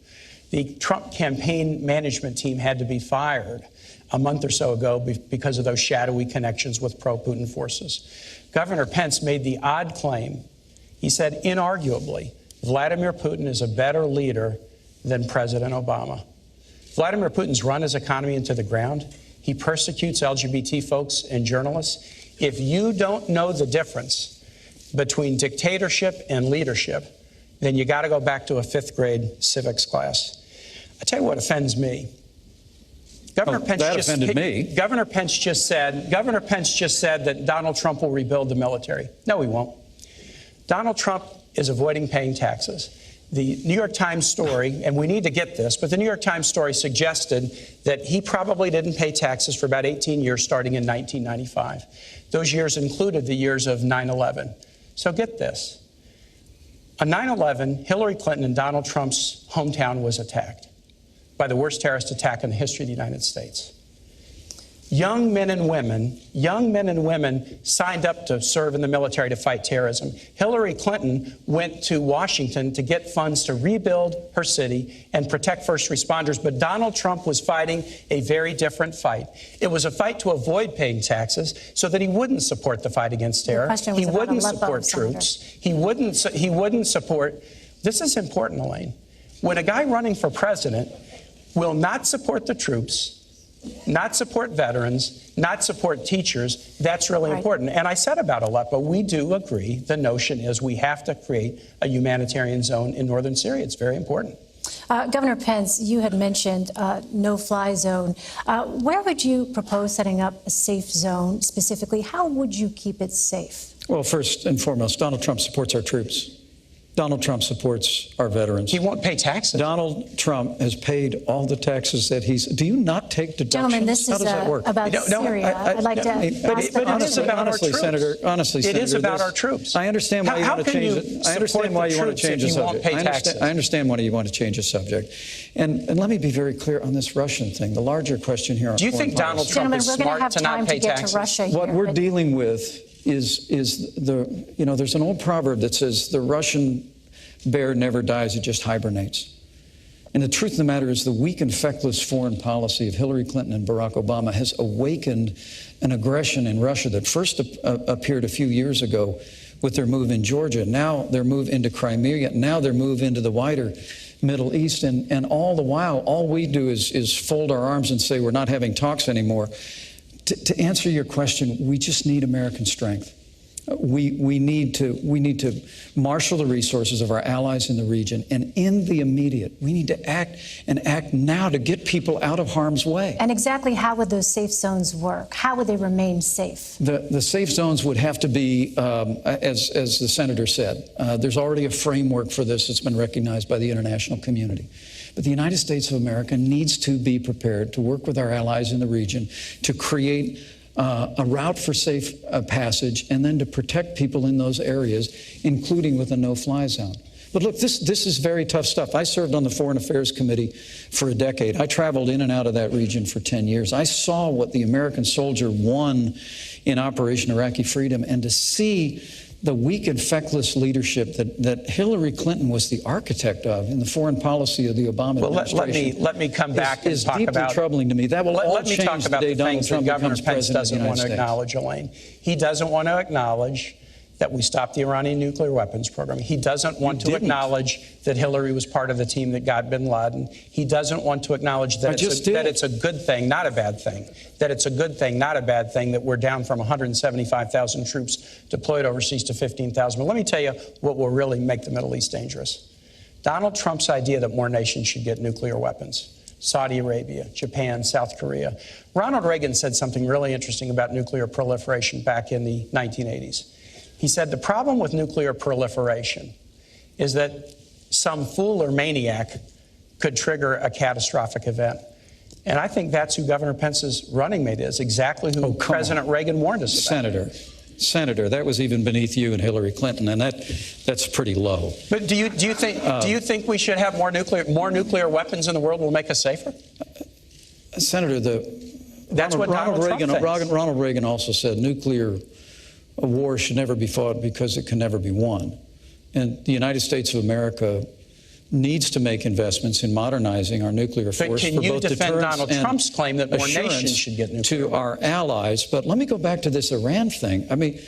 S3: The Trump campaign management team had to be fired a month or so ago because of those shadowy connections with pro-Putin forces. Governor Pence made the odd claim. He said, inarguably, Vladimir Putin is a better leader than President Obama. Vladimir Putin's run his economy into the ground. He persecutes LGBT folks and journalists. If you don't know the difference between dictatorship and leadership, then you got to go back to a 5th grade civics class. I tell you what offends me. Governor Pence just said that Donald Trump will rebuild the military. No, he won't. Donald Trump is avoiding paying taxes. The New York Times story, and we need to get this, but the New York Times story suggested that he probably didn't pay taxes for about 18 years starting in 1995. Those years included the years of 9/11. So get this. On 9/11, Hillary Clinton and Donald Trump's hometown was attacked by the worst terrorist attack in the history of the United States. young men and women signed up to serve in the military to fight terrorism. Hillary Clinton went to Washington to get funds to rebuild her city and protect first responders. But Donald Trump was fighting a very different fight. It was a fight to avoid paying taxes so that he wouldn't support the fight against terror. He wouldn't support troops. He wouldn't support. This is important, Elaine. When a guy running for president will not support the troops, not support veterans, not support teachers, that's really important. And I said about Aleppo, we do agree. The notion is we have to create a humanitarian zone in northern Syria. It's very important.
S1: Governor Pence, you had mentioned no-fly zone. Where would you propose setting up a safe zone specifically? How would you keep it safe?
S2: Well, first and foremost, Donald Trump supports our troops. Donald Trump supports our veterans.
S3: He won't pay taxes.
S2: Donald Trump has paid all the taxes that he's... Do you not take deductions?
S1: Gentlemen, this
S2: How
S1: is
S2: does that work?
S1: about Syria. I'd like to ask
S3: But it is about our troops.
S2: Senator, honestly,
S3: it is
S2: Senator,
S3: about our troops.
S2: I understand why you want to change it. I understand why you want to change the subject. I understand why you want to change the subject. And let me be very clear on this Russian thing. The larger question here on
S3: Do you think Donald Trump is smart to not pay taxes?
S2: What we're dealing with is there's an old proverb that says the Russian bear never dies, it just hibernates. And the truth of the matter is the weak and feckless foreign policy of Hillary Clinton and Barack Obama has awakened an aggression in Russia that first appeared a few years ago with their move in Georgia, now their move into Crimea, now their move into the wider Middle East. And all the while, all we do is fold our arms and say we're not having talks anymore. To answer your question, we just need American strength. We need to marshal the resources of our allies in the region, and in the immediate, we need to act now to get people out of harm's way.
S1: And exactly how would those safe zones work? How would they remain safe?
S2: The safe zones would have to be, as the senator said, there's already a framework for this that's been recognized by the international community. But the United States of America needs to be prepared to work with our allies in the region to create a route for safe passage, and then to protect people in those areas, including with a no-fly zone. But look, this is very tough stuff. I served on the Foreign Affairs Committee for a decade. I traveled in and out of that region for 10 years. I saw what the American soldier won in Operation Iraqi Freedom, and to see the weak and feckless leadership that Hillary Clinton was the architect of in the foreign policy of the Obama administration.
S3: Let me come back and talk
S2: deeply
S3: about
S2: troubling to me. That will all change
S3: talk about
S2: the day
S3: the
S2: Donald
S3: things
S2: Trump
S3: that Governor
S2: becomes
S3: Pence
S2: president of the
S3: doesn't
S2: United
S3: want to
S2: States.
S3: acknowledge, Elaine. He doesn't want to acknowledge that we stopped the Iranian nuclear weapons program. He doesn't want to acknowledge that Hillary was part of the team that got bin Laden. He doesn't want to acknowledge that it's a good thing, not a bad thing. That it's a good thing, not a bad thing, that we're down from 175,000 troops deployed overseas to 15,000. But let me tell you what will really make the Middle East dangerous. Donald Trump's idea that more nations should get nuclear weapons. Saudi Arabia, Japan, South Korea. Ronald Reagan said something really interesting about nuclear proliferation back in the 1980s. He said the problem with nuclear proliferation is that some fool or maniac could trigger a catastrophic event. And I think that's who Governor Pence's running mate is, exactly who President Reagan warned us about.
S2: Senator, that was even beneath you and Hillary Clinton, and that's pretty low.
S3: But do you think we should have more nuclear weapons in the world will make us safer?
S2: Senator, Ronald Reagan also said nuclear a war should never be fought because it can never be won. And the United States of America needs to make investments in modernizing our nuclear force for both deterrence
S3: Donald Trump's claim that more nations should get nuclear
S2: to our allies. But let me go back to this Iran thing. I mean,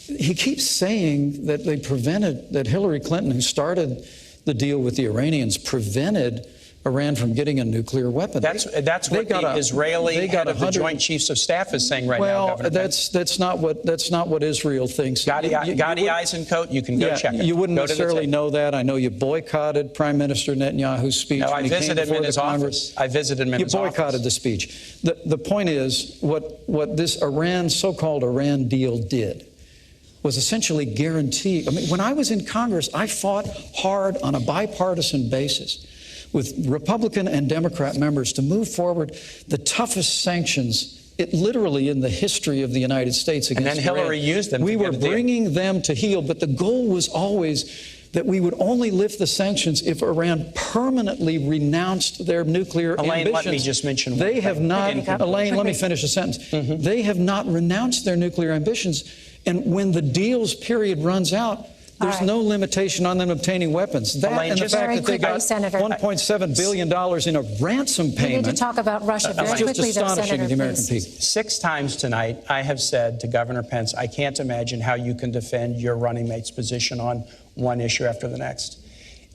S2: he keeps saying that that Hillary Clinton, who started the deal with the Iranians, prevented Iran from getting a nuclear weapon.
S3: That's what the Israeli head of the Joint Chiefs of Staff is saying right now, Governor Pence.
S2: That's not what Israel thinks.
S3: Gadi Eisenkot, you can go check it.
S2: You wouldn't necessarily know that. I know you boycotted Prime Minister Netanyahu's speech.
S3: No, I visited him in his office. I visited him in his office.
S2: You boycotted the speech. The point is, what this so-called Iran deal did was essentially guarantee. I mean, when I was in Congress, I fought hard on a bipartisan basis with Republican and Democrat members to move forward the toughest sanctions, literally in the history of the United States against Iran.
S3: And then Hillary used them.
S2: We were bringing them to heel, but the goal was always that we would only lift the sanctions if Iran permanently renounced their nuclear
S3: Elaine,
S2: ambitions.
S3: let me just mention one
S2: They
S3: thing.
S2: have not, Elaine, let me finish a sentence. They have not renounced their nuclear ambitions. And when the deal's period runs out, there's no limitation on them obtaining weapons. That
S3: Elaine,
S2: and the fact that they got
S1: Senator,
S2: $1.7 billion in a ransom payment.
S1: We need to talk about Russia very
S2: It's
S1: quickly,
S2: just
S1: though,
S2: astonishing
S1: Senator,
S2: to the American
S1: please.
S2: people.
S3: 6 times tonight, I have said to Governor Pence, I can't imagine how you can defend your running mate's position on one issue after the next.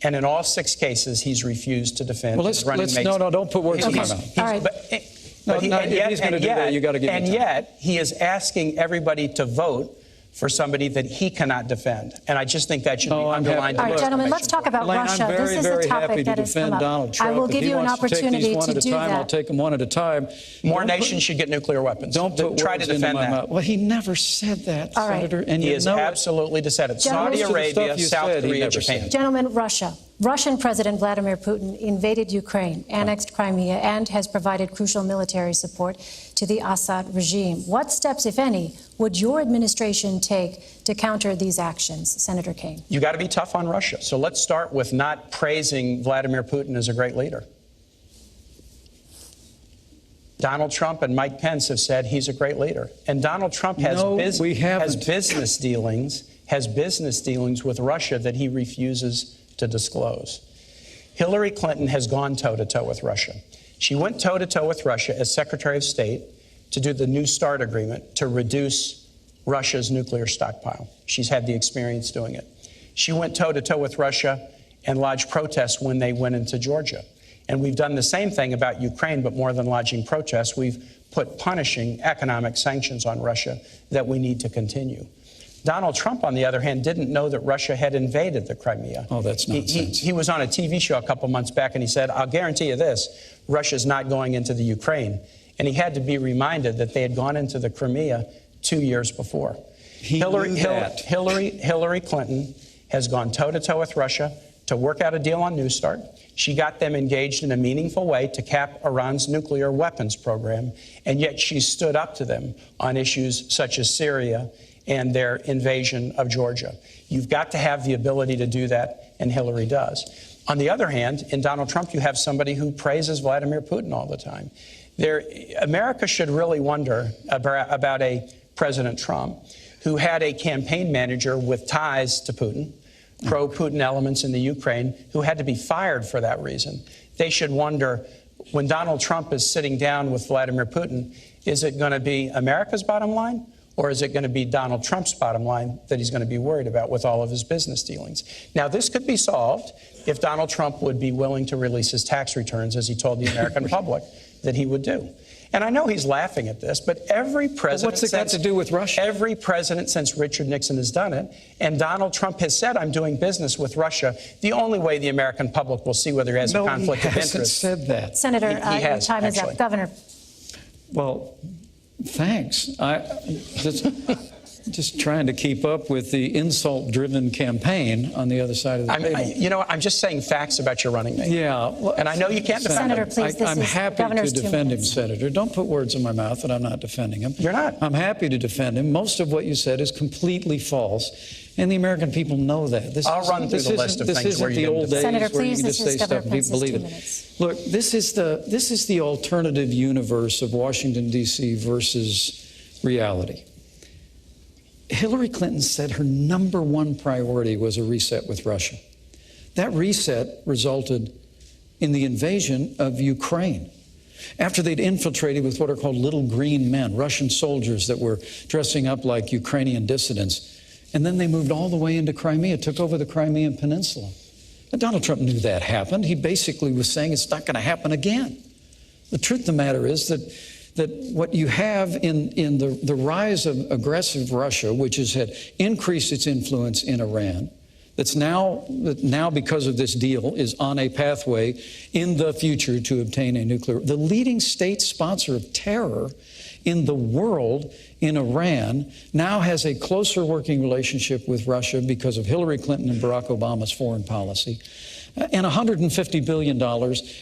S3: And in all 6 cases, he's refused to defend his running mate's.
S2: No, don't put words in my mouth.
S1: All right.
S2: If he's going to do that, you got to give me time.
S3: And yet, he is asking everybody to vote for somebody that he cannot defend. And I just think that should be underlined.
S1: All right, gentlemen, let's talk about
S2: Elaine,
S1: Russia.
S2: I'm very,
S1: This is a
S2: very
S1: topic
S2: happy to
S1: that has come
S2: defend
S1: up.
S2: Donald Trump.
S1: I will
S2: If
S1: give
S2: he
S1: you an
S2: wants to take
S1: opportunity
S2: these one
S1: to
S2: at a
S1: do
S2: time,
S1: that.
S2: I'll take them one at a time.
S3: More nations should get nuclear weapons.
S2: Don't put
S3: try to
S2: words into
S3: defend
S2: my
S3: that.
S2: mouth. Well, he never said that,
S1: All right.
S2: Senator. And
S3: He
S2: you
S3: is
S2: know
S3: absolutely said it.
S1: Gentlemen,
S3: Saudi
S1: most of
S2: the
S3: Arabia,
S2: stuff you
S3: South
S2: said, he
S3: Korea,
S2: never
S3: Japan.
S2: said.
S1: Gentlemen, Russia. Russian President Vladimir Putin invaded Ukraine, annexed Crimea, and has provided crucial military support to the Assad regime. What steps, if any, would your administration take to counter these actions? Senator Kaine.
S3: You got to be tough on Russia. So let's start with not praising Vladimir Putin as a great leader. Donald Trump and Mike Pence have said he's a great leader. And Donald Trump has business dealings with Russia that he refuses to disclose. Hillary Clinton has gone toe-to-toe with Russia. She went toe-to-toe with Russia as Secretary of State to do the New START agreement to reduce Russia's nuclear stockpile. She's had the experience doing it. She went toe-to-toe with Russia and lodged protests when they went into Georgia. And we've done the same thing about Ukraine, but more than lodging protests, we've put punishing economic sanctions on Russia that we need to continue. Donald Trump, on the other hand, didn't know that Russia had invaded the Crimea.
S2: Oh, that's nonsense.
S3: He was on a TV show a couple months back, and he said, I'll guarantee you this, Russia's not going into the Ukraine. And he had to be reminded that they had gone into the Crimea 2 years before. Hillary Clinton has gone toe-to-toe with Russia to work out a deal on New START. She got them engaged in a meaningful way to cap Iran's nuclear weapons program, and yet she stood up to them on issues such as Syria and their invasion of Georgia. You've got to have the ability to do that, and Hillary does. On the other hand, in Donald Trump, you have somebody who praises Vladimir Putin all the time. America should really wonder about a President Trump who had a campaign manager with ties to Putin, pro-Putin elements in the Ukraine, who had to be fired for that reason. They should wonder, when Donald Trump is sitting down with Vladimir Putin, is it going to be America's bottom line? Or is it going to be Donald Trump's bottom line that he's going to be worried about with all of his business dealings? Now, this could be solved if Donald Trump would be willing to release his tax returns, as he told the American public that he would do. And I know he's laughing at this, but every president...
S2: What's it got to do with Russia?
S3: Every president since Richard Nixon has done it, and Donald Trump has said, I'm doing business with Russia. The only way the American public will see whether he has a conflict of interest...
S2: No, he hasn't said that.
S1: Senator,
S3: He
S1: your time is up. Governor.
S2: Well, thanks. Just trying to keep up with the insult-driven campaign on the other side of the table.
S3: I'm just saying facts about your running mate.
S2: Yeah. Well,
S3: and I know you can't defend
S1: Senator,
S3: him.
S1: please,
S2: I'm happy to defend him, Senator. Don't put words in my mouth that I'm not defending him.
S3: You're not.
S2: I'm happy to defend him. Most of what you said is completely false, and the American people know that.
S3: I'll run through the list of things where you
S2: the old days
S1: Senator,
S2: where you
S1: please,
S2: can just say stuff and people believe it. Look, this is the alternative universe of Washington, D.C. versus reality. Hillary Clinton said her number one priority was a reset with Russia. That reset resulted in the invasion of Ukraine. After they'd infiltrated with what are called little green men, Russian soldiers that were dressing up like Ukrainian dissidents. And then they moved all the way into Crimea, took over the Crimean Peninsula. And Donald Trump knew that happened. He basically was saying it's not going to happen again. The truth of the matter is that what you have in the rise of aggressive Russia, which has had increased its influence in Iran, that now because of this deal is on a pathway in the future to obtain a nuclear. The leading state sponsor of terror in the world, in Iran, now has a closer working relationship with Russia because of Hillary Clinton and Barack Obama's foreign policy. And $150 billion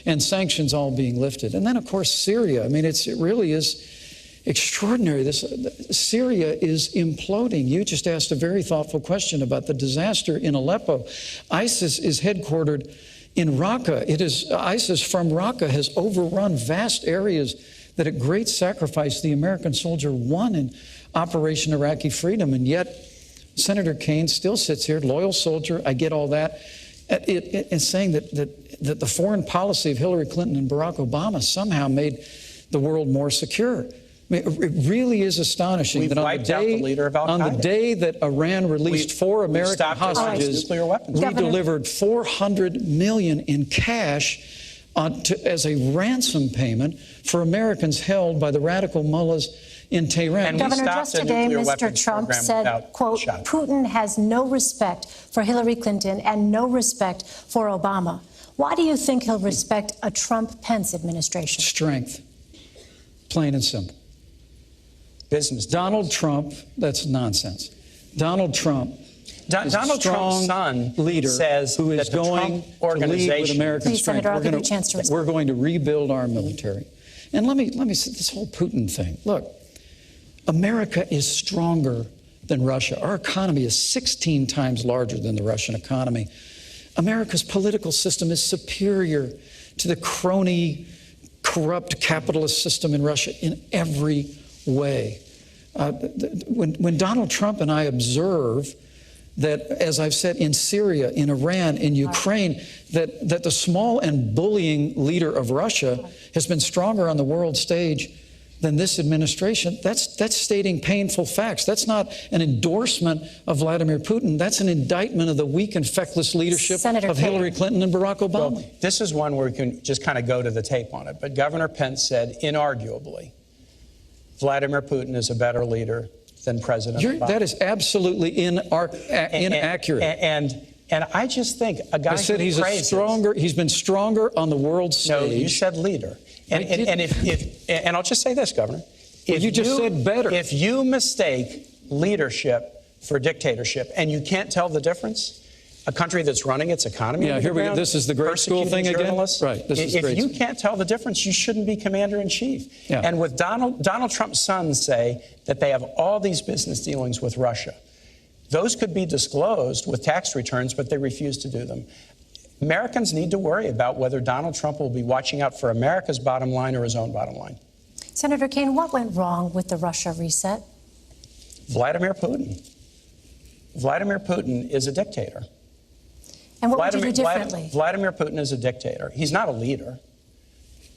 S2: and sanctions all being lifted. And then, of course, Syria. I mean, it really is, extraordinary. Syria is imploding. You just asked a very thoughtful question about the disaster in Aleppo. ISIS is headquartered in Raqqa. ISIS from Raqqa has overrun vast areas that at great sacrifice the American soldier won in Operation Iraqi Freedom. And yet Senator Kaine still sits here, loyal soldier, I get all that, and saying that the foreign policy of Hillary Clinton and Barack Obama somehow made the world more secure. I mean, it really is astonishing that on the day that Iran released 4 American hostages, we delivered $400 million in cash as a ransom payment for Americans held by the radical mullahs in Tehran.
S1: Governor, just today, Mr. Trump said, quote, Putin has no respect for Hillary Clinton and no respect for Obama. Why do you think he'll respect a Trump-Pence administration?
S2: Strength. Plain and simple.
S3: Business.
S2: Donald Trump, that's nonsense. Donald Trump
S3: Donald Trump's son
S2: leader
S3: says
S2: who is going to lead with American strength.
S1: Senator, I'll give you a chance to respond.
S2: We're going to rebuild our military. And let me say this whole Putin thing. Look, America is stronger than Russia. Our economy is 16 times larger than the Russian economy. America's political system is superior to the crony, corrupt capitalist system in Russia in every way. When Donald Trump and I observe that, as I've said, in Syria, in Iran, in Ukraine, that the small and bullying leader of Russia has been stronger on the world stage than this administration, that's stating painful facts. That's not an endorsement of Vladimir Putin. That's an indictment of the weak and feckless leadership of Hillary Clinton and Barack Obama.
S3: Well, this is one where we can just kind of go to the tape on it. But Governor Pence said, inarguably, Vladimir Putin is a better leader than President Obama.
S2: That is absolutely inaccurate.
S3: And I just think a guy
S2: he's been stronger on the world stage.
S3: No, you said leader. And I'll just say this, Governor.
S2: You just said better.
S3: If you mistake leadership for dictatorship and you can't tell the difference, a country that's running its economy.
S2: Yeah, here we go. This is the grade school thing again. Right.
S3: If you can't tell the difference, you shouldn't be commander in chief.
S2: Yeah.
S3: And with Donald Trump's sons say that they have all these business dealings with Russia. Those could be disclosed with tax returns, but they refuse to do them. Americans need to worry about whether Donald Trump will be watching out for America's bottom line or his own bottom line.
S1: Senator Kaine, what went wrong with the Russia reset?
S3: Vladimir Putin. Vladimir Putin is a dictator.
S1: And what would you do differently?
S3: Vladimir Putin is a dictator. He's not a leader.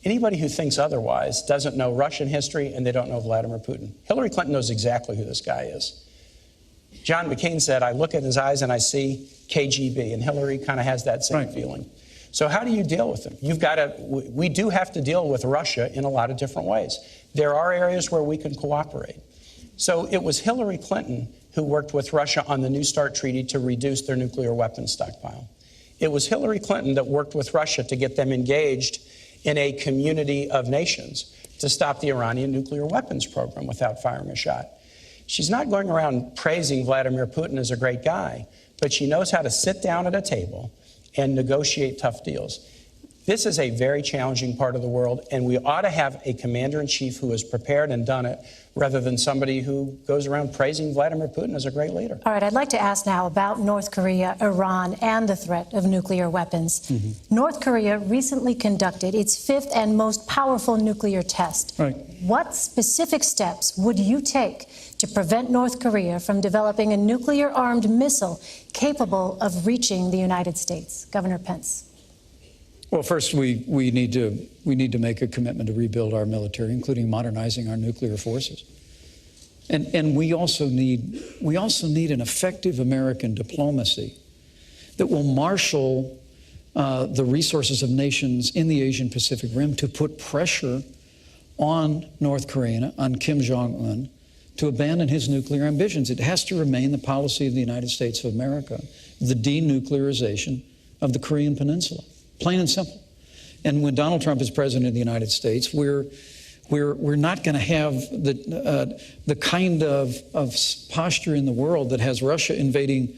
S3: Anybody who thinks otherwise doesn't know Russian history and they don't know Vladimir Putin. Hillary Clinton knows exactly who this guy is. John McCain said, I look at his eyes and I see KGB, and Hillary kind of has that same feeling. So how do you deal with them? We do have to deal with Russia in a lot of different ways. There are areas where we can cooperate. So it was Hillary Clinton who worked with Russia on the New START treaty to reduce their nuclear weapons stockpile. It was Hillary Clinton that worked with Russia to get them engaged in a community of nations to stop the Iranian nuclear weapons program without firing a shot. She's not going around praising Vladimir Putin as a great guy, but she knows how to sit down at a table and negotiate tough deals. This is a very challenging part of the world, and we ought to have a commander-in-chief who is prepared and done it, rather than somebody who goes around praising Vladimir Putin as a great leader.
S1: All right, I'd like to ask now about North Korea, Iran, and the threat of nuclear weapons. Mm-hmm. North Korea recently conducted its 5th and most powerful nuclear test.
S2: Right.
S1: What specific steps would you take to prevent North Korea from developing a nuclear-armed missile capable of reaching the United States? Governor Pence.
S2: Well, first, we need to make a commitment to rebuild our military, including modernizing our nuclear forces. And we also need an effective American diplomacy that will marshal the resources of nations in the Asian Pacific Rim to put pressure on North Korea, on Kim Jong-un, to abandon his nuclear ambitions. It has to remain the policy of the United States of America, the denuclearization of the Korean Peninsula. Plain and simple. And when Donald Trump is president of the United States, we're not going to have the kind of posture in the world that has Russia invading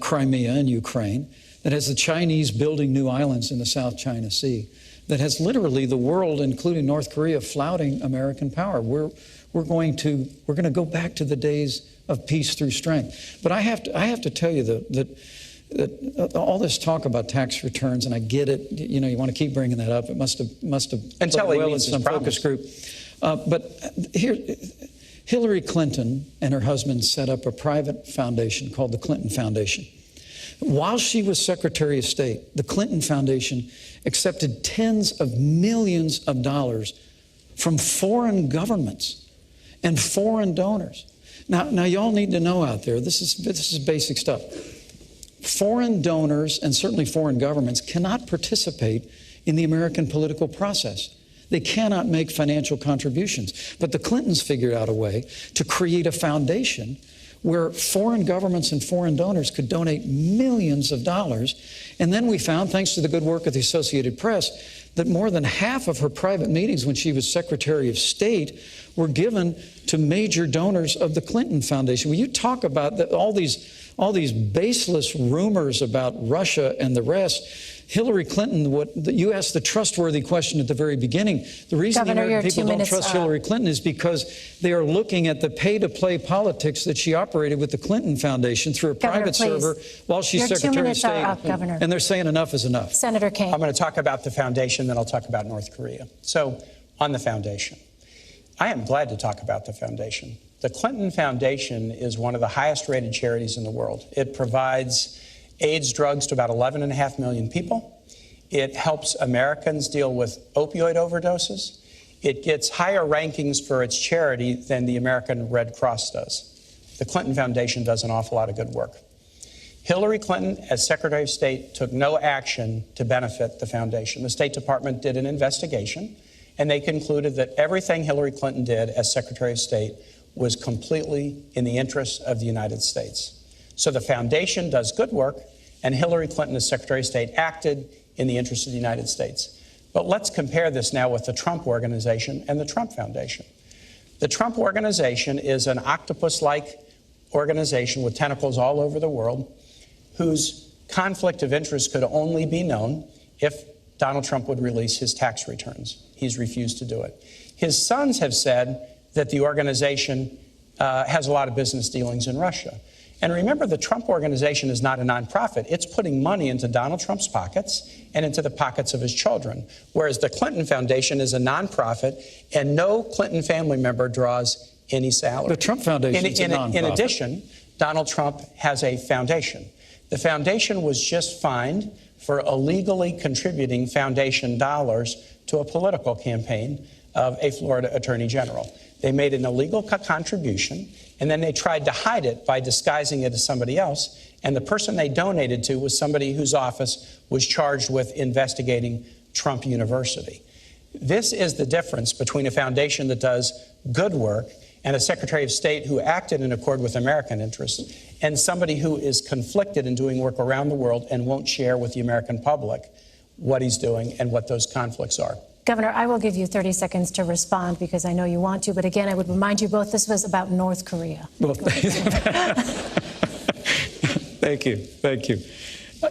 S2: Crimea and Ukraine, that has the Chinese building new islands in the South China Sea, that has literally the world, including North Korea, flouting American power. We're we're going to go back to the days of peace through strength. But I have to tell you that all this talk about tax returns, and I get it, you know, you want to keep bringing that up. It must have
S3: until
S2: played
S3: he
S2: well in
S3: meets his
S2: some focus group. But here, Hillary Clinton and her husband set up a private foundation called the Clinton Foundation. While she was Secretary of State, the Clinton Foundation accepted tens of millions of dollars from foreign governments and foreign donors. Now y'all need to know out there, this is basic stuff. Foreign donors and certainly foreign governments cannot participate in the American political process. They cannot make financial contributions. But the Clintons figured out a way to create a foundation where foreign governments and foreign donors could donate millions of dollars. And then we found, thanks to the good work of the Associated Press, that more than half of her private meetings when she was Secretary of State were given to major donors of the Clinton Foundation. When you talk about all these baseless rumors about Russia and the rest, Hillary Clinton, you asked the trustworthy question at the very beginning. The reason the American people don't trust Hillary Clinton is because they are looking at the pay-to-play politics that she operated with the Clinton Foundation through a private server while she's Secretary of State. And they're saying enough is enough.
S1: Senator Kaine.
S3: I'm going to talk about the foundation, then I'll talk about North Korea. So, on the foundation, I am glad to talk about the foundation. The Clinton Foundation is one of the highest rated charities in the world. It provides AIDS drugs to about 11.5 million people. It helps Americans deal with opioid overdoses. It gets higher rankings for its charity than the American Red Cross does. The Clinton Foundation does an awful lot of good work. Hillary Clinton, as Secretary of State, took no action to benefit the foundation. The State Department did an investigation, and they concluded that everything Hillary Clinton did as Secretary of State was completely in the interests of the United States. So the foundation does good work, and Hillary Clinton, as Secretary of State, acted in the interest of the United States. But let's compare this now with the Trump Organization and the Trump Foundation. The Trump Organization is an octopus-like organization with tentacles all over the world, whose conflict of interest could only be known if Donald Trump would release his tax returns. He's refused to do it. His sons have said that the organization has a lot of business dealings in Russia. And remember, the Trump Organization is not a nonprofit. It's putting money into Donald Trump's pockets and into the pockets of his children, whereas the Clinton Foundation is a nonprofit, and no Clinton family member draws any salary.
S2: The Trump Foundation is a nonprofit.
S3: In addition, Donald Trump has a foundation. The foundation was just fined for illegally contributing foundation dollars to a political campaign of a Florida Attorney General. They made an illegal contribution, and then they tried to hide it by disguising it as somebody else. And the person they donated to was somebody whose office was charged with investigating Trump University. This is the difference between a foundation that does good work and a Secretary of State who acted in accord with American interests, and somebody who is conflicted in doing work around the world and won't share with the American public what he's doing and what those conflicts are.
S1: Governor, I will give you 30 seconds to respond because I know you want to. But again, I would remind you both this was about North Korea.
S2: Well, thank you. Thank you.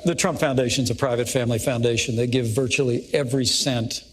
S2: The Trump Foundation is a private family foundation. They give virtually every cent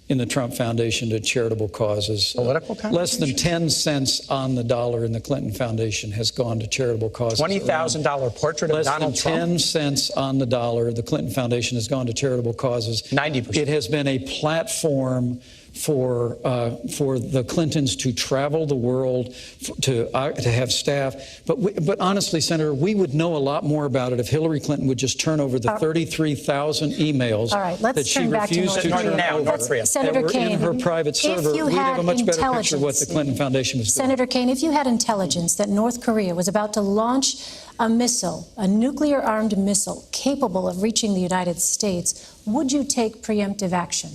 S2: in the Trump Foundation to charitable causes.
S3: Political
S2: less than 10 cents on the dollar in the Clinton Foundation has gone to charitable causes.
S3: $20,000 portrait of Donald Trump?
S2: Less than 10 cents on the dollar, the Clinton Foundation has gone to charitable causes.
S3: 90%.
S2: It has been a platform for the Clintons to travel the world, to have staff. But honestly, Senator, we would know a lot more about it if Hillary Clinton would just turn over the 33,000 emails that she refused to turn over.
S1: Senator Kaine,
S2: in her private server. We'd have a much better picture of what the Clinton Foundation was doing.
S1: Senator Kaine, if you had intelligence that North Korea was about to launch a missile, a nuclear-armed missile capable of reaching the United States, would you take preemptive action?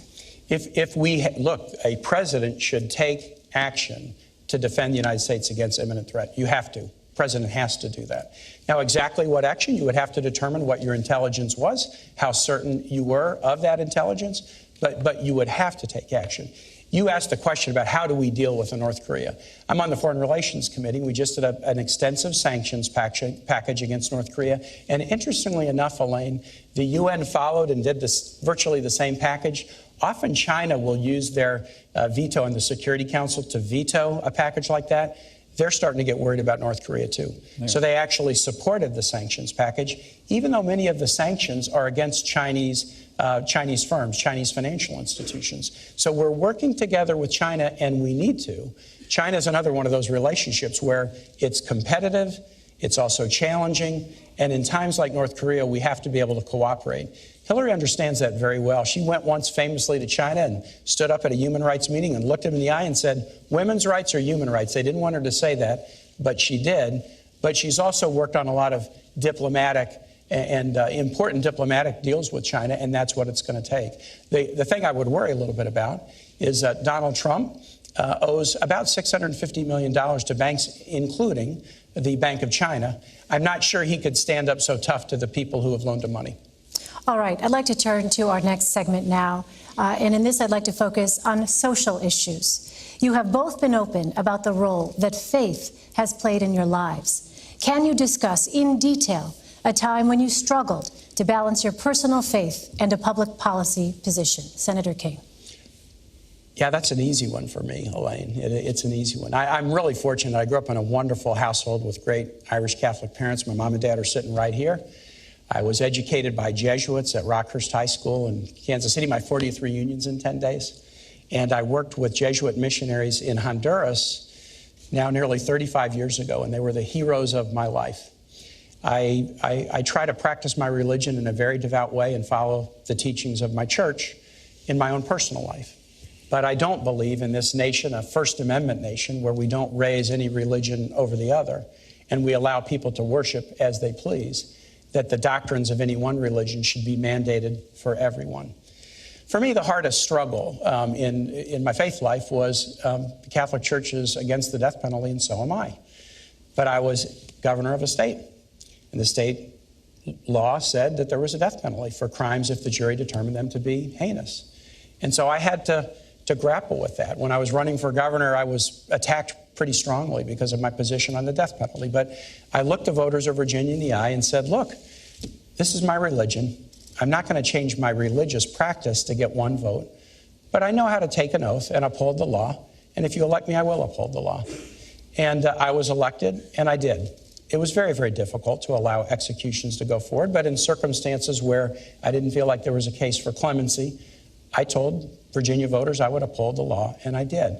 S3: If we look, a president should take action to defend the United States against imminent threat. You have to. The president has to do that. Now, exactly what action, you would have to determine what your intelligence was, how certain you were of that intelligence, but you would have to take action. You asked a question about how do we deal with North Korea. I'm on the Foreign Relations Committee. We just did an extensive sanctions package against North Korea. And interestingly enough, Elaine, the UN followed and did virtually the same package. often China will use their veto in the Security Council to veto a package like that. They're starting to get worried about North Korea, too. Yeah. So they actually supported the sanctions package, even though many of the sanctions are against Chinese firms, Chinese financial institutions. So we're working together with China, and we need to. China is another one of those relationships where it's competitive, it's also challenging, and in times like North Korea, we have to be able to cooperate. Hillary understands that very well. She went once famously to China and stood up at a human rights meeting and looked him in the eye and said, women's rights are human rights. They didn't want her to say that, but she did. But she's also worked on a lot of diplomatic and important diplomatic deals with China, and that's what it's going to take. The thing I would worry a little bit about is that Donald Trump owes about $650 million to banks, including the Bank of China. I'm not sure he could stand up so tough to the people who have loaned him money.
S1: All right, I'd like to turn to our next segment now. And in this, I'd like to focus on social issues. You have both been open about the role that faith has played in your lives. Can you discuss in detail a time when you struggled to balance your personal faith and a public policy position? Senator Kaine.
S3: Yeah, that's an easy one for me, Elaine. It's an easy one. I'm really fortunate. I grew up in a wonderful household with great Irish Catholic parents. My mom and dad are sitting right here. I was educated by Jesuits at Rockhurst High School in Kansas City, my 40th reunions in 10 days. And I worked with Jesuit missionaries in Honduras now nearly 35 years ago, and they were the heroes of my life. I try to practice my religion in a very devout way and follow the teachings of my church in my own personal life. But I don't believe in this nation, a First Amendment nation, where we don't raise any religion over the other and we allow people to worship as they please, that the doctrines of any one religion should be mandated for everyone. For me, the hardest struggle in my faith life was the Catholic Church is against the death penalty, and so am I. But I was governor of a state, and the state law said that there was a death penalty for crimes if the jury determined them to be heinous. And so I had to grapple with that. When I was running for governor, I was attacked pretty strongly because of my position on the death penalty. But I looked the voters of Virginia in the eye and said, look, this is my religion. I'm not going to change my religious practice to get one vote, but I know how to take an oath and uphold the law. And if you elect me, I will uphold the law. And I was elected, and I did. It was very, very difficult to allow executions to go forward, but in circumstances where I didn't feel like there was a case for clemency, I told Virginia voters I would uphold the law, and I did.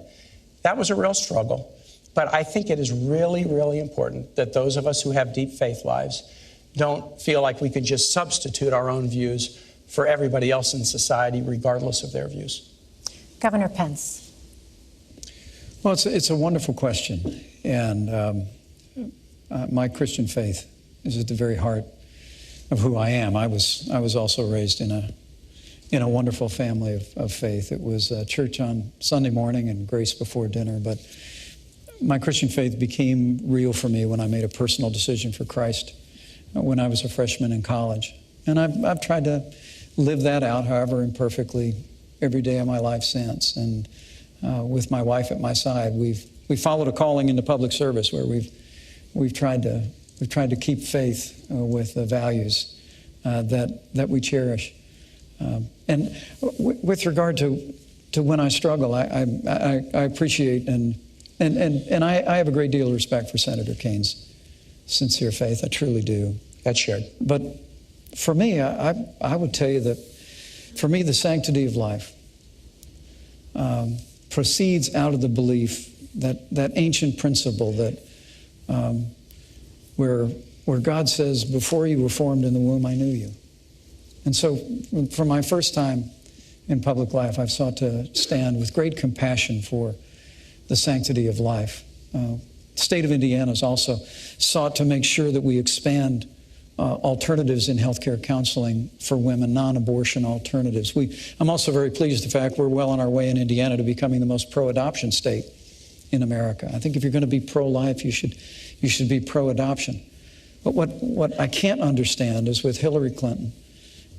S3: That was a real struggle, but I think it is really, really important that those of us who have deep faith lives don't feel like we can just substitute our own views for everybody else in society, regardless of their views.
S1: Governor Pence.
S2: Well, it's a wonderful question, and my Christian faith is at the very heart of who I am. I was also raised in a wonderful family of faith. It was church on Sunday morning and grace before dinner, but my Christian faith became real for me when I made a personal decision for Christ when I was a freshman in college. And I've tried to live that out, however imperfectly, every day of my life since. And with my wife at my side, we've followed a calling into public service where we've tried to keep faith with the values that we cherish. And with regard to when I struggle, I appreciate and I have a great deal of respect for Senator Kaine's sincere faith. I truly do.
S3: That's shared.
S2: But for me, I would tell you that for me, the sanctity of life proceeds out of the belief that ancient principle that where God says, before you were formed in the womb, I knew you. And so for my first time in public life, I've sought to stand with great compassion for the sanctity of life. The state of Indiana has also sought to make sure that we expand alternatives in healthcare counseling for women, non-abortion alternatives. I'm also very pleased the fact we're well on our way in Indiana to becoming the most pro-adoption state in America. I think if you're going to be pro-life, you should be pro-adoption. But what I can't understand is with Hillary Clinton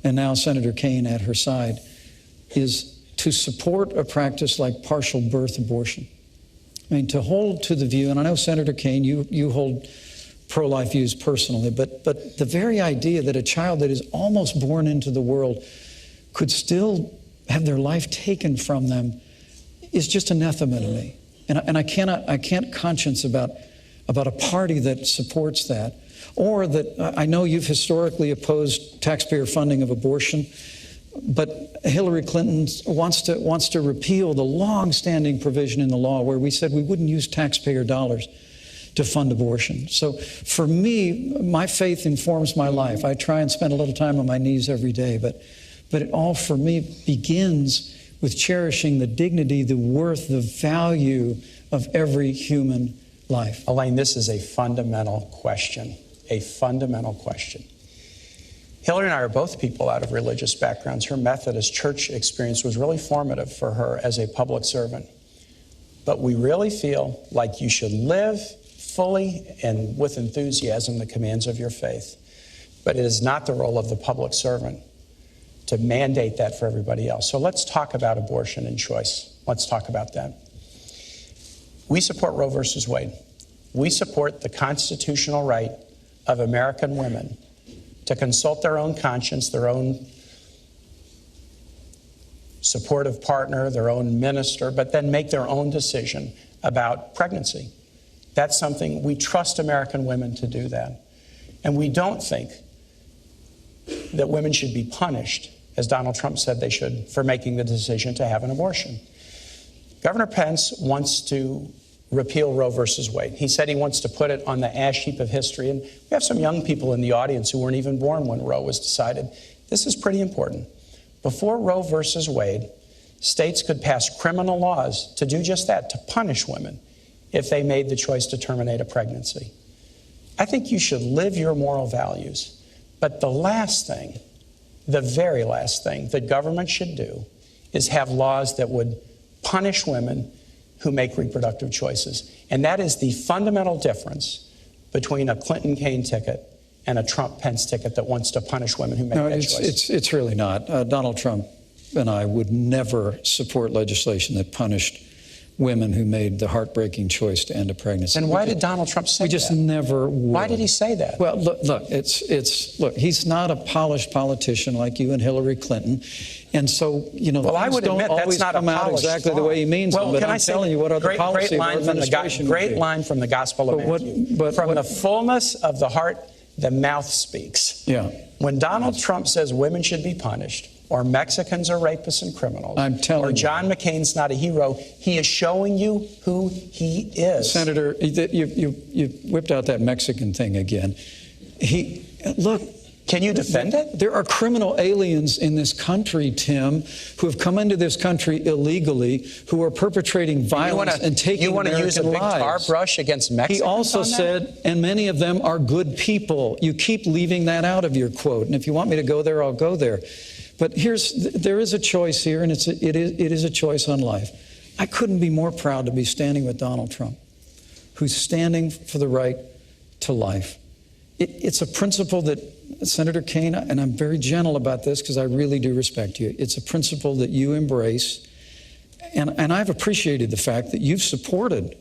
S2: and now Senator Kaine at her side, is to support a practice like partial birth abortion. I mean, to hold to the view, and I know Senator Kaine, you hold pro-life views personally, but the very idea that a child that is almost born into the world could still have their life taken from them is just anathema to me. And I can't conscience about a party that supports that, or that I know you've historically opposed taxpayer funding of abortion, but Hillary Clinton wants to repeal the long-standing provision in the law where we said we wouldn't use taxpayer dollars to fund abortion. So for me, my faith informs my life. I try and spend a little time on my knees every day, but it all for me begins with cherishing the dignity, the worth, the value of every human life.
S3: Elaine, this is a fundamental question, a fundamental question. Hillary and I are both people out of religious backgrounds. Her Methodist church experience was really formative for her as a public servant. But we really feel like you should live fully and with enthusiasm the commands of your faith. But it is not the role of the public servant to mandate that for everybody else. So let's talk about abortion and choice. Let's talk about that. We support Roe versus Wade. We support the constitutional right of American women to consult their own conscience, their own supportive partner, their own minister, but then make their own decision about pregnancy. That's something we trust American women to do that. And we don't think that women should be punished, as Donald Trump said they should, for making the decision to have an abortion. Governor Pence wants to repeal Roe versus Wade. He said he wants to put it on the ash heap of history. And we have some young people in the audience who weren't even born when Roe was decided. This is pretty important. Before Roe versus Wade, states could pass criminal laws to do just that, to punish women if they made the choice to terminate a pregnancy. I think you should live your moral values. But the last thing, the very last thing that government should do is have laws that would punish women who make reproductive choices. And that is the fundamental difference between a Clinton-Kaine ticket and a Trump-Pence ticket that wants to punish women who make that choice.
S2: It's really not. Donald Trump and I would never support legislation that punished women who made the heartbreaking choice to end a pregnancy.
S3: And why did Donald Trump say that?
S2: We just never would.
S3: Why did he say that?
S2: Well, look, he's not a polished politician like you and Hillary Clinton. And so, you know,
S3: well, I would
S2: don't
S3: admit
S2: always
S3: that's not
S2: come
S3: a
S2: out exactly the way he means them. But I'm telling you what other policy of our administration would be.
S3: Great line from the Gospel of Matthew. From the fullness of the heart, the mouth speaks.
S2: Yeah.
S3: When Donald Trump says women should be punished, or Mexicans are rapists and criminals,
S2: I'm telling
S3: or John McCain's not a hero, he is showing you who he is.
S2: Senator, you whipped out that Mexican thing again. Look.
S3: Can you defend it?
S2: There are criminal aliens in this country, Tim, who have come into this country illegally, who are perpetrating violence and taking American lives.
S3: You want to use a big tar brush against Mexicans?
S2: He also said, and many of them are good people. You keep leaving that out of your quote. And if you want me to go there, I'll go there. But there is a choice here, and it is a choice on life. I couldn't be more proud to be standing with Donald Trump, who's standing for the right to life. It's a principle that Senator Kaine, and I'm very gentle about this because I really do respect you, it's a principle that you embrace. And I've appreciated the fact that you've supported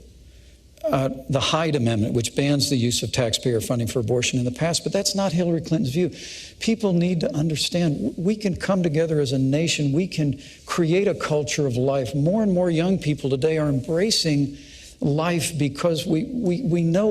S2: the Hyde Amendment, which bans the use of taxpayer funding for abortion in the past, but that's not Hillary Clinton's view. People need to understand we can come together as a nation. We can create a culture of life. More and more young people today are embracing life because we know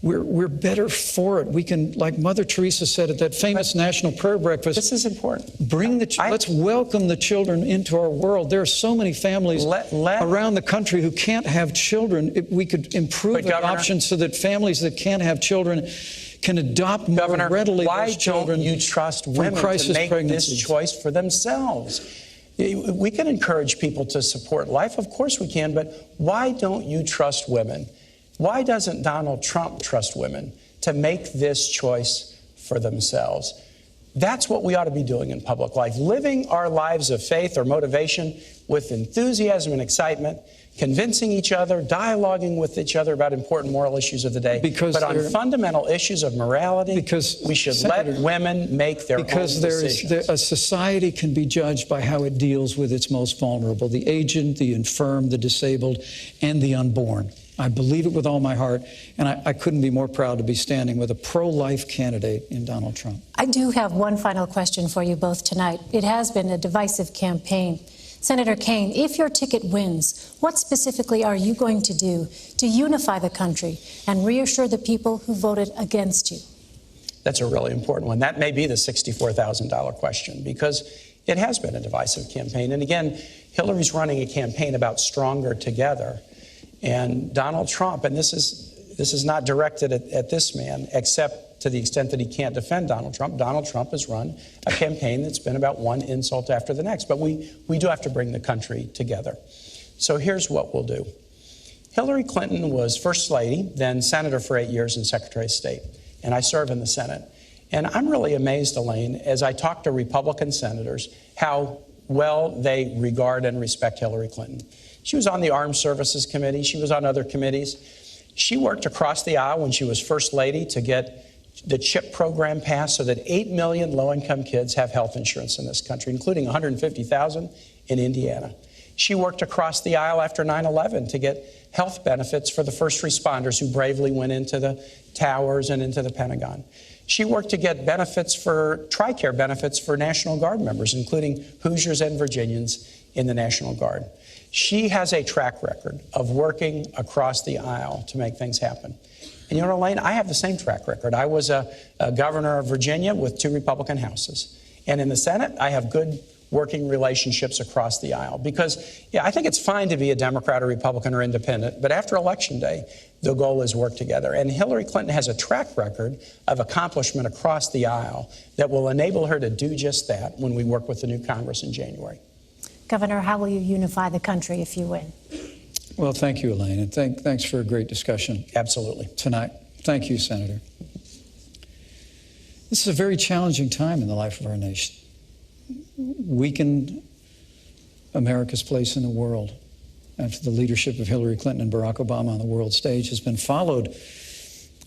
S2: we're better for it. We can, like Mother Teresa said at that famous National Prayer Breakfast.
S3: This is important.
S2: Let's welcome the children into our world. There are so many families around the country who can't have children. We could improve adoption so that families that can't have children can adopt more readily those children.
S3: Why don't you trust women to make this choice for themselves? We can encourage people to support life. Of course we can, but why don't you trust women? Why doesn't Donald Trump trust women to make this choice for themselves? That's what we ought to be doing in public life, living our lives of faith or motivation with enthusiasm and excitement, convincing each other, dialoguing with each other about important moral issues of the day. But on fundamental issues of morality, we should let women make their own decisions.
S2: Because a society can be judged by how it deals with its most vulnerable, the aged, the infirm, the disabled, and the unborn. I believe it with all my heart, and I couldn't be more proud to be standing with a pro-life candidate in Donald Trump.
S1: I do have one final question for you both tonight. It has been a divisive campaign. Senator Kaine, if your ticket wins, what specifically are you going to do to unify the country and reassure the people who voted against you?
S3: That's a really important one. That may be the $64,000 question, because it has been a divisive campaign. And again, Hillary's running a campaign about stronger together. And Donald Trump, and this is not directed at this man, except to the extent that he can't defend Donald Trump. Donald Trump has run a campaign that's been about one insult after the next. But we do have to bring the country together. So here's what we'll do. Hillary Clinton was First Lady, then Senator for 8 years and Secretary of State. And I serve in the Senate. And I'm really amazed, Elaine, as I talk to Republican senators, how well they regard and respect Hillary Clinton. She was on the Armed Services Committee. She was on other committees. She worked across the aisle when she was First Lady to get the CHIP program passed so that 8 million low-income kids have health insurance in this country, including 150,000 in Indiana. She worked across the aisle after 9/11 to get health benefits for the first responders who bravely went into the towers and into the Pentagon. She worked to get benefits for TRICARE benefits for National Guard members, including Hoosiers and Virginians in the National Guard. She has a track record of working across the aisle to make things happen. And you know, Elaine, I have the same track record. I was a governor of Virginia with 2 Republican houses. And in the Senate, I have good working relationships across the aisle. Because, yeah, I think it's fine to be a Democrat or Republican or independent, but after Election Day, the goal is work together. And Hillary Clinton has a track record of accomplishment across the aisle that will enable her to do just that when we work with the new Congress in January.
S1: Governor, how will you unify the country if you win?
S2: Well, thank you, Elaine, and thanks for a great discussion.
S3: Absolutely.
S2: Tonight. Thank you, Senator. This is a very challenging time in the life of our nation. Weakened America's place in the world after the leadership of Hillary Clinton and Barack Obama on the world stage has been followed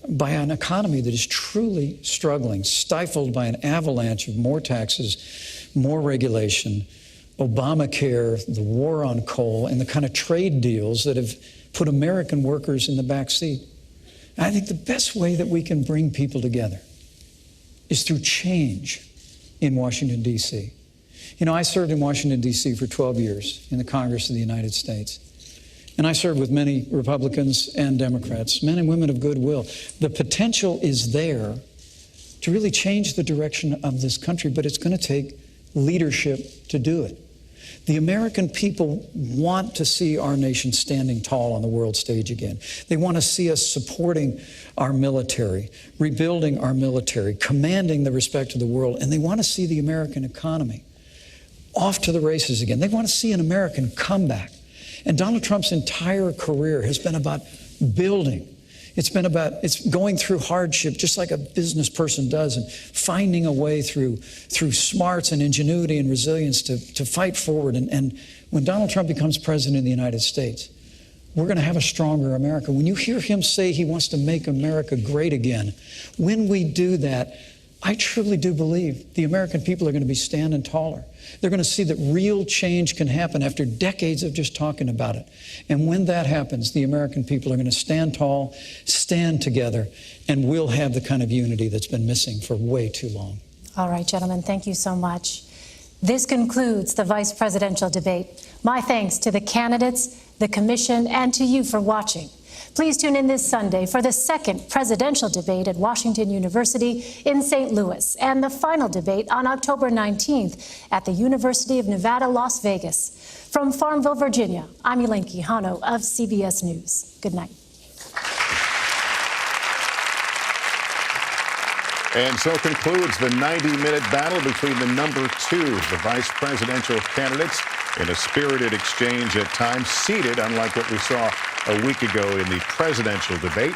S2: by an economy that is truly struggling, stifled by an avalanche of more taxes, more regulation, Obamacare, the war on coal, and the kind of trade deals that have put American workers in the back seat. And I think the best way that we can bring people together is through change in Washington, D.C. You know, I served in Washington, D.C. for 12 years in the Congress of the United States. And I served with many Republicans and Democrats, men and women of goodwill. The potential is there to really change the direction of this country, but it's going to take leadership to do it. The American people want to see our nation standing tall on the world stage again. They want to see us supporting our military, rebuilding our military, commanding the respect of the world, and they want to see the American economy off to the races again. They want to see an American comeback. And Donald Trump's entire career has been about building. It's going through hardship just like a business person does, and finding a way through smarts and ingenuity and resilience to fight forward. And when Donald Trump becomes president of the United States, we're going to have a stronger America. When you hear him say he wants to make America great again, when we do that, I truly do believe the American people are going to be standing taller. They're going to see that real change can happen after decades of just talking about it. And when that happens, the American people are going to stand tall, stand together, and we'll have the kind of unity that's been missing for way too long.
S1: All right, gentlemen, thank you so much. This concludes the vice presidential debate. My thanks to the candidates, the commission, and to you for watching. Please tune in this Sunday for the second presidential debate at Washington University in St. Louis and the final debate on October 19th at the University of Nevada, Las Vegas. From Farmville, Virginia, I'm Elaine Quijano of CBS News. Good night.
S4: And so concludes the 90-minute battle between the number 2 of the vice presidential candidates in a spirited exchange at times, seated, unlike what we saw a week ago in the presidential debate.